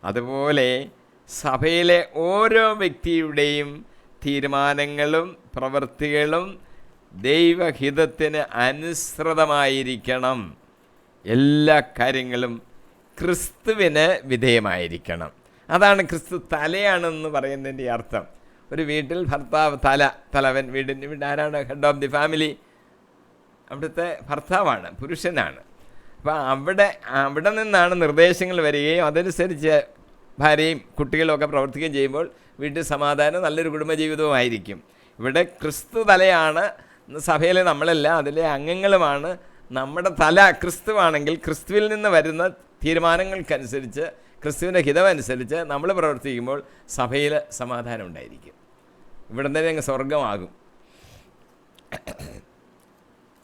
അതുപോലെ സഭയിലെ ഓരോ വ്യക്തിയുടെയും തീരുമാനങ്ങളും പ്രവൃത്തികളും ദൈവഹിതത്തിന് അനുസൃതമായിരിക്കണം. എല്ലാ കാര്യങ്ങളും ക്രിസ്തുവിന് വിധേയമായിരിക്കണം. അതാണ് ക്രിസ്തു തലയാണെന്ന് പറയുന്നതിൻ്റെ അർത്ഥം. ഒരു വീട്ടിൽ ഭർത്താവ് തലവൻ, വീട് ആരാണ്? Head of the family. അവിടുത്തെ ഭർത്താവാണ്, പുരുഷനാണ്. അപ്പോൾ അവിടെ നിന്നാണ് നിർദ്ദേശങ്ങൾ വരികയും അതനുസരിച്ച് ഭാര്യയും കുട്ടികളും ഒക്കെ പ്രവർത്തിക്കുകയും ചെയ്യുമ്പോൾ വീട്ടിൽ സമാധാനം, നല്ലൊരു കുടുംബജീവിതവുമായിരിക്കും. ഇവിടെ ക്രിസ്തു തലയാണ്. സഭയിലെ നമ്മളെല്ലാം അതിലെ അംഗങ്ങളുമാണ്. നമ്മുടെ തല ക്രിസ്തുവാണെങ്കിൽ ക്രിസ്തുവിൽ നിന്ന് വരുന്ന തീരുമാനങ്ങൾക്കനുസരിച്ച്, ക്രിസ്തുവിൻ്റെ ഹിതമനുസരിച്ച് നമ്മൾ പ്രവർത്തിക്കുമ്പോൾ സഭയിൽ സമാധാനം ഉണ്ടായിരിക്കും. ഇവിടെ തന്നെ അങ്ങ് സ്വർഗമാകും.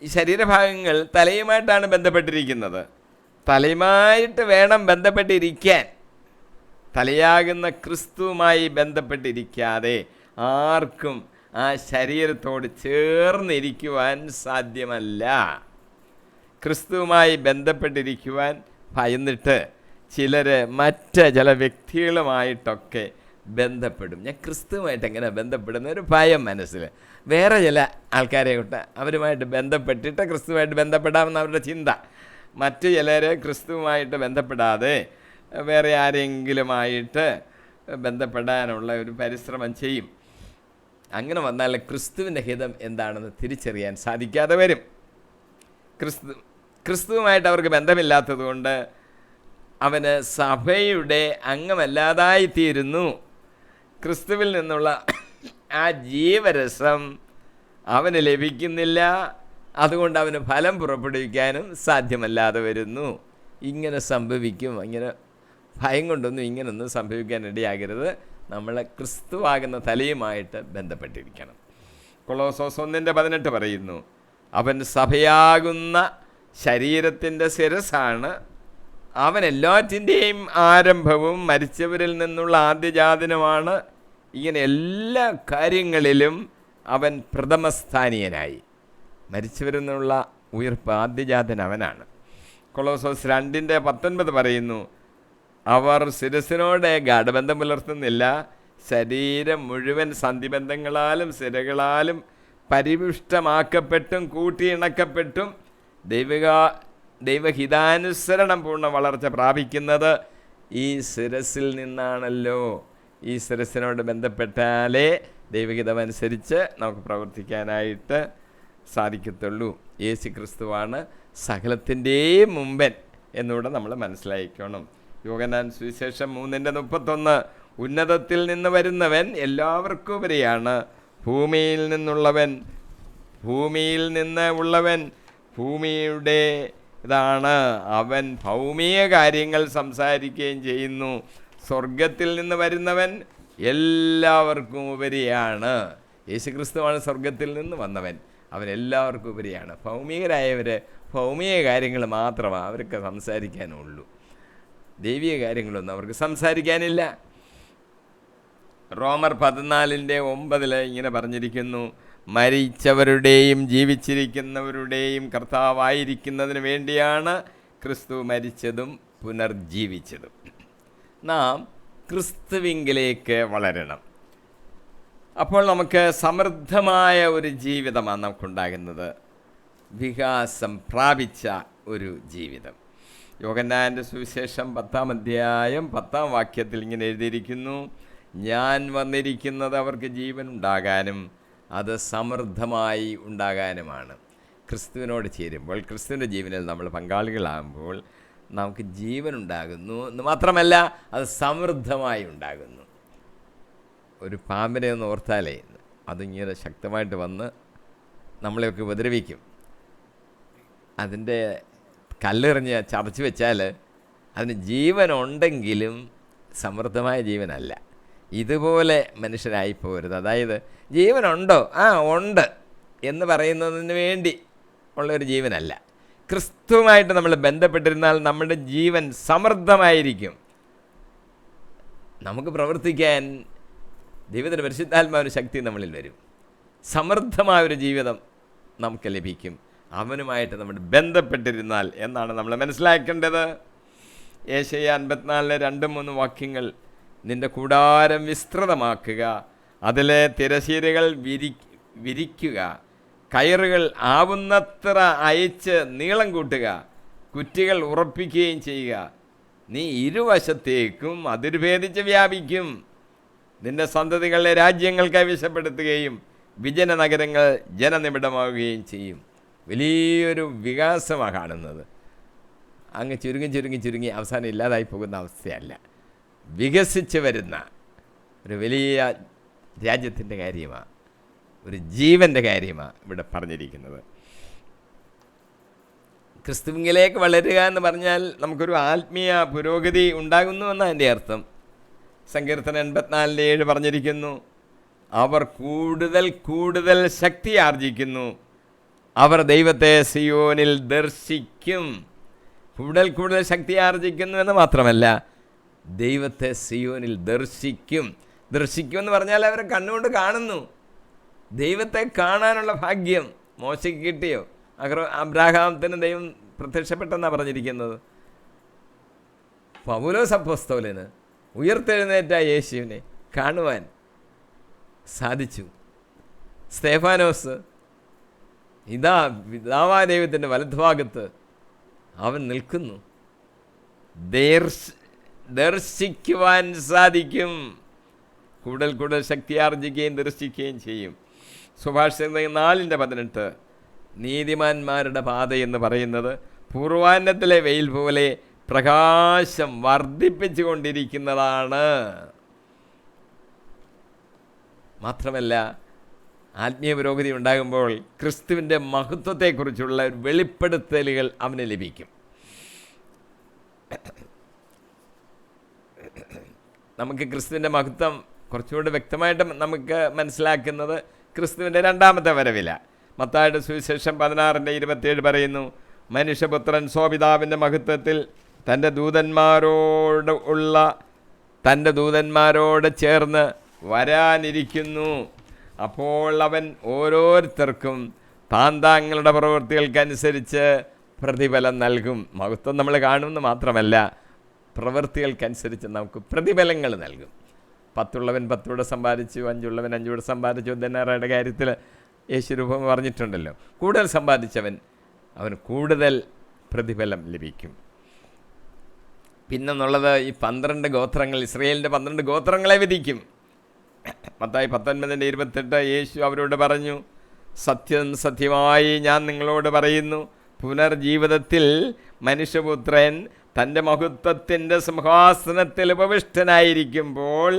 ഈ ശരീരഭാഗങ്ങൾ തലയുമായിട്ടാണ് ബന്ധപ്പെട്ടിരിക്കുന്നത്. തലയുമായിട്ട് വേണം ബന്ധപ്പെട്ടിരിക്കാൻ. തലയാകുന്ന ക്രിസ്തുവുമായി ബന്ധപ്പെട്ടിരിക്കാതെ ആർക്കും ആ ശരീരത്തോട് ചേർന്നിരിക്കുവാൻ സാധ്യമല്ല. ക്രിസ്തുവുമായി ബന്ധപ്പെട്ടിരിക്കുവാൻ ഭയന്നിട്ട് ചിലർ ചില വ്യക്തികളുമായിട്ടൊക്കെ ബന്ധപ്പെടും. ഞാൻ ക്രിസ്തുവുമായിട്ട് എങ്ങനെ ബന്ധപ്പെടുന്ന ഒരു ഭയം മനസ്സിൽ. വേറെ ചില ആൾക്കാരെ കൊണ്ട് അവരുമായിട്ട് ബന്ധപ്പെട്ടിട്ട് ക്രിസ്തുവുമായിട്ട് ബന്ധപ്പെടാമെന്ന് അവരുടെ ചിന്ത. മറ്റു ചിലർ ക്രിസ്തുവുമായിട്ട് ബന്ധപ്പെടാതെ വേറെ ആരെങ്കിലുമായിട്ട് ബന്ധപ്പെടാനുള്ള ഒരു പരിശ്രമം ചെയ്യും. അങ്ങനെ വന്നാൽ ക്രിസ്തുവിൻ്റെ ഹിതം എന്താണെന്ന് തിരിച്ചറിയാൻ സാധിക്കാതെ വരും. ക്രിസ്തുവുമായിട്ട് അവർക്ക് ബന്ധമില്ലാത്തതുകൊണ്ട് അവന് സഭയുടെ അംഗമല്ലാതായിത്തീരുന്നു. ക്രിസ്തുവിൽ നിന്നുള്ള ആ ജീവരസം അവന് ലഭിക്കുന്നില്ല. അതുകൊണ്ട് അവന് ഫലം പുറപ്പെടുവിക്കാനും സാധ്യമല്ലാതെ വരുന്നു. ഇങ്ങനെ സംഭവിക്കും. ഇങ്ങനെ ഭയം കൊണ്ടൊന്നും ഇങ്ങനൊന്നും സംഭവിക്കാൻ ഇടയാകരുത്. നമ്മൾ ക്രിസ്തുവാകുന്ന തലയുമായിട്ട് ബന്ധപ്പെട്ടിരിക്കണം. കൊളോസോസ് 1:18 പറയുന്നു, അവൻ സഭയാകുന്ന ശരീരത്തിൻ്റെ ശിരസ്സാണ്, അവൻ എല്ലാറ്റിൻ്റെയും ആരംഭവും മരിച്ചവരിൽ നിന്നുള്ള ആദ്യജാതനുമാണ്. ഇങ്ങനെ എല്ലാ കാര്യങ്ങളിലും അവൻ പ്രഥമസ്ഥാനീയനായി. മരിച്ചവരിൽ നിന്നുള്ള ഉയർപ്പ് ആദ്യജാതൻ അവനാണ്. കൊളോസോസ് 2:19 പറയുന്നു, അവർ ശിരസിനോട് ഗാഠബന്ധം പുലർത്തുന്നില്ല, ശരീരം മുഴുവൻ സന്ധിബന്ധങ്ങളാലും സിരകളാലും പരിപുഷ്ടമാക്കപ്പെട്ടും കൂട്ടിയിണക്കപ്പെട്ടും ദൈവഹിതാനുസരണം പൂർണ്ണ വളർച്ച പ്രാപിക്കുന്നത് ഈ ശിരസിൽ നിന്നാണല്ലോ. ഈ ശിരസിനോട് ബന്ധപ്പെട്ടാലേ ദൈവഹിതമനുസരിച്ച് നമുക്ക് പ്രവർത്തിക്കാനായിട്ട് സാധിക്കത്തുള്ളൂ. യേശു ക്രിസ്തുവാണ് സകലത്തിൻ്റെയും മുമ്പൻ എന്നുകൂടെ നമ്മൾ മനസ്സിലാക്കണം. യോഹന്നാൻ സുവിശേഷം 3:31, ഉന്നതത്തിൽ നിന്ന് വരുന്നവൻ എല്ലാവർക്കും ഉപരിയാണ്, ഭൂമിയിൽ നിന്നുള്ളവൻ ഭൂമിയിൽ നിന്ന് ഉള്ളവൻ ഭൂമിയുടെ ഇതാണ്, അവൻ ഭൗമിക കാര്യങ്ങൾ സംസാരിക്കുകയും ചെയ്യുന്നു. സ്വർഗത്തിൽ നിന്ന് വരുന്നവൻ എല്ലാവർക്കും ഉപരിയാണ്. യേശുക്രിസ്തുവാണ് സ്വർഗത്തിൽ നിന്ന് വന്നവൻ, അവൻ എല്ലാവർക്കും ഉപരിയാണ്. ഭൗമികരായവർ ഭൗമിക കാര്യങ്ങൾ മാത്രമാണ് അവർക്ക് സംസാരിക്കാനുള്ളൂ, ദൈവിക കാര്യങ്ങളൊന്നും അവർക്ക് സംസാരിക്കാനില്ല. റോമർ 14:9 ഇങ്ങനെ പറഞ്ഞിരിക്കുന്നു, മരിച്ചവരുടെയും ജീവിച്ചിരിക്കുന്നവരുടെയും കർത്താവായിരിക്കുന്നതിന് വേണ്ടിയാണ് ക്രിസ്തു മരിച്ചതും പുനർജീവിച്ചതും. നാം ക്രിസ്തുവിങ്കിലേക്ക് വളരണം. അപ്പോൾ നമുക്ക് സമൃദ്ധമായ ഒരു ജീവിതമാണ് നമുക്കുണ്ടാകുന്നത്, വികാസം പ്രാപിച്ച ഒരു ജീവിതം. യോഹന്നാൻ്റെ സുവിശേഷം 10:10 ഇങ്ങനെ എഴുതിയിരിക്കുന്നു, ഞാൻ വന്നിരിക്കുന്നത് അവർക്ക് ജീവൻ ഉണ്ടാകാനും അത് സമൃദ്ധമായി ഉണ്ടാകാനുമാണ്. ക്രിസ്തുവിനോട് ചേരുമ്പോൾ, ക്രിസ്തുവിൻ്റെ ജീവനിൽ നമ്മൾ പങ്കാളികളാകുമ്പോൾ നമുക്ക് ജീവൻ ഉണ്ടാകുന്നു എന്ന് മാത്രമല്ല, അത് സമൃദ്ധമായി ഉണ്ടാകുന്നു. ഒരു പാമ്പിനെ ഒന്ന് ഓർത്താലേ അതിങ്ങനെ ശക്തമായിട്ട് വന്ന് നമ്മളെയൊക്കെ ഉപദ്രവിക്കും. അതിൻ്റെ കല്ലെറിഞ്ഞ് ചതച്ച് വെച്ചാൽ അതിന് ജീവനുണ്ടെങ്കിലും സമൃദ്ധമായ ജീവനല്ല. ഇതുപോലെ മനുഷ്യരായി പോകരുത്. അതായത് ജീവനുണ്ടോ, ഉണ്ട് എന്ന് പറയുന്നതിന് വേണ്ടി ഉള്ളൊരു ജീവനല്ല. ക്രിസ്തുവുമായിട്ട് നമ്മൾ ബന്ധപ്പെട്ടിരുന്നാൽ നമ്മുടെ ജീവൻ സമൃദ്ധമായിരിക്കും. നമുക്ക് പ്രവർത്തിക്കാൻ ദൈവത്തിൻ്റെ പരിശുദ്ധാത്മാവിൻ്റെ ശക്തി നമ്മളിൽ വരും. സമൃദ്ധമായൊരു ജീവിതം നമുക്ക് ലഭിക്കും അവനുമായിട്ട് നമ്മൾ ബന്ധപ്പെട്ടിരുന്നാൽ എന്നാണ് നമ്മൾ മനസ്സിലാക്കേണ്ടത്. യേശയ്യ 54:2-3 നിൻ്റെ കൂടാരം വിസ്തൃതമാക്കുക, അതിലെ തിരശ്ശീലകൾ വിരിക്കുക, കയറുകൾ ആവുന്നത്ര അയച്ച് നീളം കൂട്ടുക, കുറ്റികൾ ഉറപ്പിക്കുകയും ചെയ്യുക. നീ ഇരുവശത്തേക്കും അതിർഭേദിച്ച് വ്യാപിക്കും. നിന്റെ സന്തതികളെ രാജ്യങ്ങൾ കൈവശപ്പെടുത്തുകയും വിജന നഗരങ്ങൾ ജനനിബിഡമാവുകയും ചെയ്യും. വലിയൊരു വികാസമാണ് കാണുന്നത്. അങ്ങ് ചുരുങ്ങി അവസാനം ഇല്ലാതായി പോകുന്ന അവസ്ഥയല്ല, വികസിച്ച് വരുന്ന ഒരു വലിയ രാജ്യത്തിൻ്റെ കാര്യമാണ്, ഒരു ജീവൻ്റെ കാര്യമാണ് ഇവിടെ പറഞ്ഞിരിക്കുന്നത്. ക്രിസ്തുവിലേക്ക് വളരുക എന്ന് പറഞ്ഞാൽ നമുക്കൊരു ആത്മീയ പുരോഗതി ഉണ്ടാകുന്നു എന്നാണ് എൻ്റെ അർത്ഥം. സങ്കീർത്തനം 84:7 പറഞ്ഞിരിക്കുന്നു, അവർ കൂടുതൽ ശക്തി ആർജിക്കുന്നു, അവർ ദൈവത്തെ സിയോനിൽ ദർശിക്കും. കൂടുതൽ ശക്തി ആർജിക്കുന്നു എന്ന് മാത്രമല്ല, ദൈവത്തെ സിയോനിൽ ദർശിക്കും എന്ന് പറഞ്ഞാൽ അവർ കണ്ണുകൊണ്ട് കാണുന്നു. ദൈവത്തെ കാണാനുള്ള ഭാഗ്യം മോശയ്ക്ക് കിട്ടിയോ? അബ്രാഹാമത്തിന് ദൈവം പ്രത്യക്ഷപ്പെട്ടെന്നാണ് പറഞ്ഞിരിക്കുന്നത്. പൗലോസ് അപ്പോസ്തലന് ഉയർത്തെഴുന്നേറ്റ യേശുവിനെ കാണുവാൻ സാധിച്ചു. സ്തേഫാനോസ് ഇതാ പിതാവായ ദൈവത്തിൻ്റെ വലതുഭാഗത്ത് അവൻ നിൽക്കുന്നു. ദർശിക്കുവാൻ സാധിക്കും. കൂടുതൽ ശക്തി ആർജിക്കുകയും ദർശിക്കുകയും ചെയ്യും. സുഭാഷിതം 4:18 നീതിമാന്മാരുടെ പാത എന്ന് പറയുന്നത് പൂർവാന്നത്തിലെ വെയിൽ പോലെ പ്രകാശം വർദ്ധിപ്പിച്ചു കൊണ്ടിരിക്കുന്നതാണ്. മാത്രമല്ല, ആത്മീയ പുരോഗതി ഉണ്ടാകുമ്പോൾ ക്രിസ്തുവിൻ്റെ മഹത്വത്തെക്കുറിച്ചുള്ള വെളിപ്പെടുത്തലുകൾ അവന് ലഭിക്കും. നമുക്ക് ക്രിസ്തുവിൻ്റെ മഹത്വം കുറച്ചുകൂടി വ്യക്തമായിട്ട് നമുക്ക് മനസ്സിലാക്കുന്നത് ക്രിസ്തുവിൻ്റെ രണ്ടാമത്തെ വരവില. മത്തായിയുടെ സുവിശേഷം 16:27 പറയുന്നു, മനുഷ്യപുത്രൻ സ്വപിതാവിൻ്റെ മഹത്വത്തിൽ തൻ്റെ ദൂതന്മാരോട് ചേർന്ന് വരാനിരിക്കുന്നു. അപ്പോൾ അവൻ ഓരോരുത്തർക്കും താന്താങ്ങളുടെ പ്രവൃത്തികൾക്കനുസരിച്ച് പ്രതിഫലം നൽകും. മഹത്വം നമ്മൾ കാണുമെന്ന് മാത്രമല്ല, പ്രവൃത്തികൾക്കനുസരിച്ച് നമുക്ക് പ്രതിഫലങ്ങൾ നൽകും. 10 ഉള്ളവൻ 10 കൂടെ സമ്പാദിച്ചു, 5 ഉള്ളവൻ 5 കൂടെ സമ്പാദിച്ചു. ധനയുടെ കാര്യത്തിൽ യേശുരൂപം പറഞ്ഞിട്ടുണ്ടല്ലോ, കൂടുതൽ സമ്പാദിച്ചവൻ അവന് കൂടുതൽ പ്രതിഫലം ലഭിക്കും. പിന്നെന്നുള്ളത് ഈ 12 ഗോത്രങ്ങൾ, ഇസ്രായേലിൻ്റെ 12 ഗോത്രങ്ങളെ വിധിക്കും. മത്തായി 19:28 യേശു അവരോട് പറഞ്ഞു, സത്യം സത്യമായി ഞാൻ നിങ്ങളോട് പറയുന്നു, പുനർജീവിതത്തിൽ മനുഷ്യപുത്രൻ തൻ്റെ മഹത്വത്തിൻ്റെ സിംഹാസനത്തിൽ ഉപവിഷ്ടനായിരിക്കുമ്പോൾ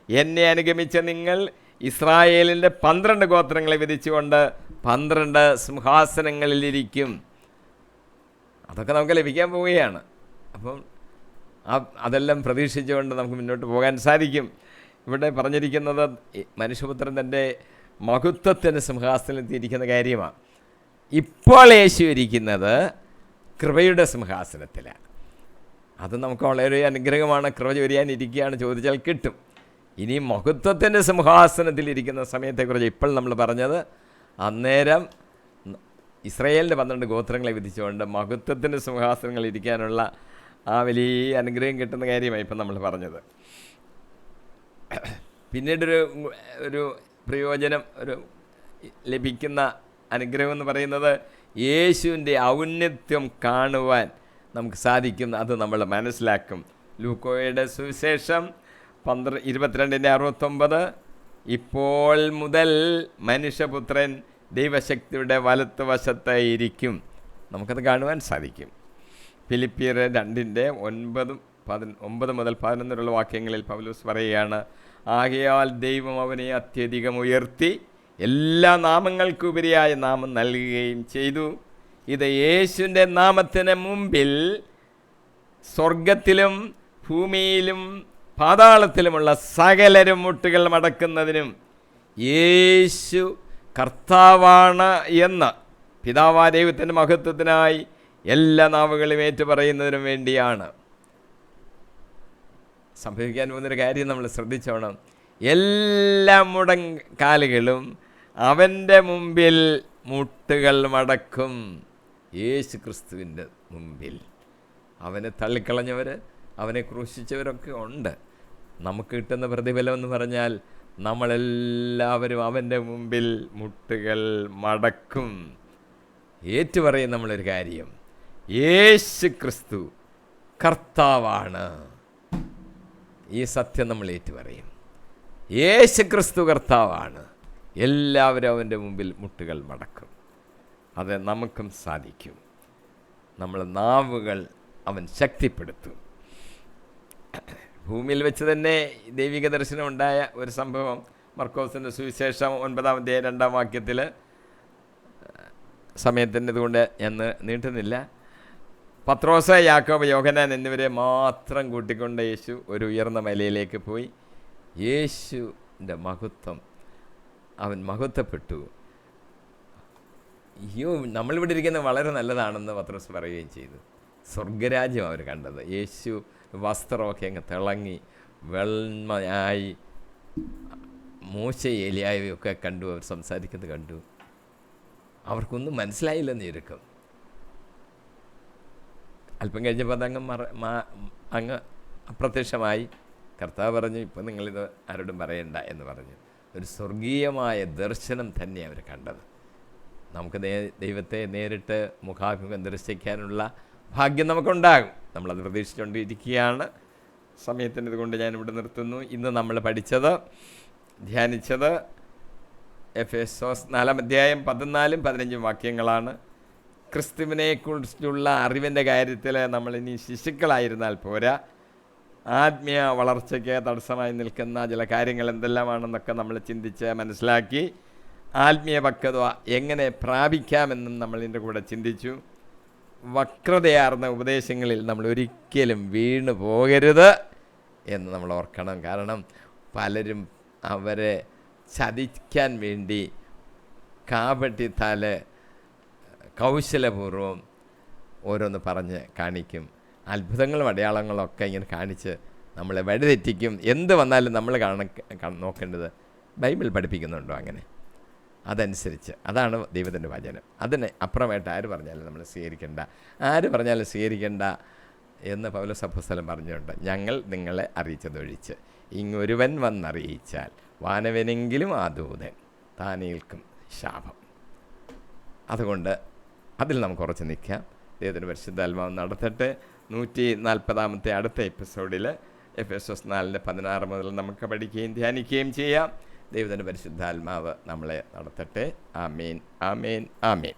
എന്നെ അനുഗമിച്ച നിങ്ങൾ ഇസ്രായേലിൻ്റെ 12 ഗോത്രങ്ങളെ വിധിച്ചുകൊണ്ട് 12 സിംഹാസനങ്ങളിലിരിക്കും. അതൊക്കെ നമുക്ക് ലഭിക്കാൻ പോവുകയാണ്. അപ്പം അതെല്ലാം പ്രതീക്ഷിച്ചുകൊണ്ട് നമുക്ക് മുന്നോട്ട് പോകാൻ സാധിക്കും. ഇവിടെ പറഞ്ഞിരിക്കുന്നത് മനുഷ്യപുത്രൻ തൻ്റെ മഹത്വത്തിൻ്റെ സിംഹാസനത്തിൽ ഇരിക്കുന്ന കാര്യമാണ്. ഇപ്പോൾ യേശു ഇരിക്കുന്നത് കൃപയുടെ സിംഹാസനത്തിലാണ്. അത് നമുക്ക് വളരെ അനുഗ്രഹമാണ്. കൃപ ചൊരിയാനിരിക്കുകയാണ്, ചോദിച്ചാൽ കിട്ടും. ഇനി മഹത്വത്തിൻ്റെ സിംഹാസനത്തിലിരിക്കുന്ന സമയത്തെക്കുറിച്ച് ഇപ്പോൾ നമ്മൾ പറഞ്ഞത്, അന്നേരം ഇസ്രായേലിൻ്റെ 12 ഗോത്രങ്ങളെ വിധിച്ചുകൊണ്ട് മഹത്വത്തിൻ്റെ സിംഹാസനങ്ങളിൽ ഇരിക്കാനുള്ള ആ വലിയ അനുഗ്രഹം കിട്ടുന്ന കാര്യമായി ഇപ്പം നമ്മൾ പറഞ്ഞത്. പിന്നീടൊരു പ്രയോജനം, ഒരു ലഭിക്കുന്ന അനുഗ്രഹം എന്ന് പറയുന്നത് യേശുവിൻ്റെ ഔന്നത്യം കാണുവാൻ നമുക്ക് സാധിക്കും. അത് നമ്മൾ മനസ്സിലാക്കും. ലൂക്കോയുടെ സുവിശേഷം 22:69, ഇപ്പോൾ മുതൽ മനുഷ്യപുത്രൻ ദൈവശക്തിയുടെ വലത്തുവശത്ത് ഇരിക്കും. നമുക്കത് കാണുവാൻ സാധിക്കും. ഫിലിപ്പിയർ 2:9-11 വാക്യങ്ങളിൽ പൗലോസ് പറയുകയാണ്, ആകയാൽ ദൈവം അവനെ അത്യധികം ഉയർത്തി എല്ലാ നാമങ്ങൾക്കുപരിയായ നാമം നൽകുകയും ചെയ്തു. ഇത് യേശുവിൻ്റെ നാമത്തിന് മുമ്പിൽ സ്വർഗത്തിലും ഭൂമിയിലും പാതാളത്തിലുമുള്ള സകലരും മുട്ടുകൾ മടക്കുന്നതിനും യേശു കർത്താവാണ് എന്ന് പിതാവായ ദൈവത്തിൻ്റെ മഹത്വത്തിനായി എല്ലാ നാവുകളും ഏറ്റുപറയുന്നതിനും വേണ്ടിയാണ്. സംഭവിക്കാൻ പോകുന്നൊരു കാര്യം നമ്മൾ ശ്രദ്ധിച്ചോണം. എല്ലാ മുടങ്കാലുകളും അവൻ്റെ മുമ്പിൽ മുട്ടുകൾ മടക്കും. യേശു ക്രിസ്തുവിൻ്റെ മുമ്പിൽ. അവനെ തള്ളിക്കളഞ്ഞവർ, അവനെ ക്രൂശിച്ചവരൊക്കെ ഉണ്ട്. നമുക്ക് കിട്ടുന്ന പ്രതിഫലം എന്ന് പറഞ്ഞാൽ നമ്മളെല്ലാവരും അവൻ്റെ മുമ്പിൽ മുട്ടുകൾ മടക്കും. ഏറ്റുപറയും നമ്മളൊരു കാര്യം, യേശു ക്രിസ്തു കർത്താവാണ്. ഈ സത്യം നമ്മൾ ഏറ്റുപറയും. യേശു ക്രിസ്തു കർത്താവാണ്. എല്ലാവരും അവൻ്റെ മുമ്പിൽ മുട്ടുകൾ മടക്കും. അത് നമുക്കും സാധിക്കും. നമ്മൾ നാവുകൾ അവൻ ശക്തിപ്പെടുത്തും. ഭൂമിയിൽ വെച്ച് തന്നെ ദൈവിക ദർശനം ഉണ്ടായ ഒരു സംഭവം മർക്കോസിൻ്റെ സുവിശേഷം 9:2 സമയത്തിൻ്റെ ഇതുകൊണ്ട് ഞാൻ നീട്ടുന്നില്ല. പത്രോസ്, യാക്കോബ്, യോഹന്നാൻ എന്നിവരെ മാത്രം കൂട്ടിക്കൊണ്ട് യേശു ഒരു ഉയർന്ന മലയിലേക്ക് പോയി. യേശുവിൻ്റെ മഹത്വം, അവൻ മഹത്വപ്പെട്ടു. നമ്മളിവിടെ ഇരിക്കുന്നത് വളരെ നല്ലതാണെന്ന് പത്രോസ് പറയുകയും ചെയ്തു. സ്വർഗരാജ്യം അവർ കണ്ടത്. യേശു വസ്ത്രമൊക്കെ അങ്ങ് തിളങ്ങി വെണ്മയായി മോശ ഏലിയായൊക്കെ കണ്ടു. അവർ സംസാരിക്കുന്നത് കണ്ടു. അവർക്കൊന്നും മനസ്സിലായില്ലെന്ന് ചുരുക്കം. അല്പം കഴിഞ്ഞപ്പോൾ അതങ്ങ് അങ്ങ് അപ്രത്യക്ഷമായി. കർത്താവ് പറഞ്ഞു, ഇപ്പം നിങ്ങളിത് ആരോടും പറയണ്ട എന്ന് പറഞ്ഞു. ഒരു സ്വർഗീയമായ ദർശനം തന്നെ അവർ കണ്ടത്. നമുക്ക് ദൈവത്തെ നേരിട്ട് മുഖാഭിമുഖം ദർശിക്കാനുള്ള ഭാഗ്യം നമുക്കുണ്ടാകും. നമ്മളത് പ്രതീക്ഷിച്ചുകൊണ്ടിരിക്കുകയാണ്. സമയത്തിൻ്റെ ഇതുകൊണ്ട് ഞാനിവിടെ നിർത്തുന്നു. ഇന്ന് നമ്മൾ ധ്യാനിച്ചത് എഫേസോസ് 4:14-15 വാക്യങ്ങളാണ്. ക്രിസ്തുവിനെക്കുറിച്ചുള്ള അറിവിൻ്റെ കാര്യത്തിൽ നമ്മളിനി ശിശുക്കളായിരുന്നാൽ പോരാ. ആത്മീയ വളർച്ചയ്ക്ക് തടസ്സമായി നിൽക്കുന്ന ചില കാര്യങ്ങൾ എന്തെല്ലാമാണെന്നൊക്കെ നമ്മൾ ചിന്തിച്ച് മനസ്സിലാക്കി ആത്മീയ പക്വത എങ്ങനെ പ്രാപിക്കാമെന്നും നമ്മളിൻ്റെ കൂടെ ചിന്തിച്ചു. വക്രതയാർന്ന ഉപദേശങ്ങളിൽ നമ്മൾ ഒരിക്കലും വീണു പോകരുത്. എന്ന് നമ്മൾ ഓർക്കണം. കാരണം പലരും അവരെ ചതിക്കാൻ വേണ്ടി കാപട്യത്താൽ കൗശലപൂർവ്വം ഓരോന്ന് പറഞ്ഞ് കാണിക്കും. അത്ഭുതങ്ങളും അടയാളങ്ങളൊക്കെ ഇങ്ങനെ കാണിച്ച് നമ്മളെ വഴിതെറ്റിക്കും. എന്ത് വന്നാലും നമ്മൾ നോക്കേണ്ടത് ബൈബിൾ പഠിപ്പിക്കുന്നുണ്ടോ അങ്ങനെ, അതനുസരിച്ച്. അതാണ് ദൈവത്തിൻ്റെ വചനം. അതിന് അപ്പുറമായിട്ട് ആര് പറഞ്ഞാലും നമ്മൾ സ്വീകരിക്കേണ്ട, ആര് പറഞ്ഞാലും സ്വീകരിക്കേണ്ട എന്ന് പൗലോസ് അപ്പോസ്തലൻ പറഞ്ഞുകൊണ്ട്, ഞങ്ങൾ നിങ്ങളെ അറിയിച്ചതൊഴിച്ച് ഇങ്ങൊരുവൻ വന്നറിയിച്ചാൽ വാനവനെങ്കിലും ആ ദൂതൻ താനേൽക്കും ശാപം. അതുകൊണ്ട് അതിൽ നമുക്ക് ഉറച്ച് നിൽക്കാം. ദൈവത്തിൻ്റെ പരിശുദ്ധാത്മാവ് നടത്തട്ടെ. 140 അടുത്ത എപ്പിസോഡിൽ എഫെസോസ് 4:16 മുതൽ നമുക്ക് പഠിക്കുകയും ധ്യാനിക്കുകയും ചെയ്യാം. ദൈവത്തിൻ്റെ പരിശുദ്ധാത്മാവ് നമ്മളെ നടത്തട്ടെ. ആമേൻ, ആമേൻ, ആമേൻ.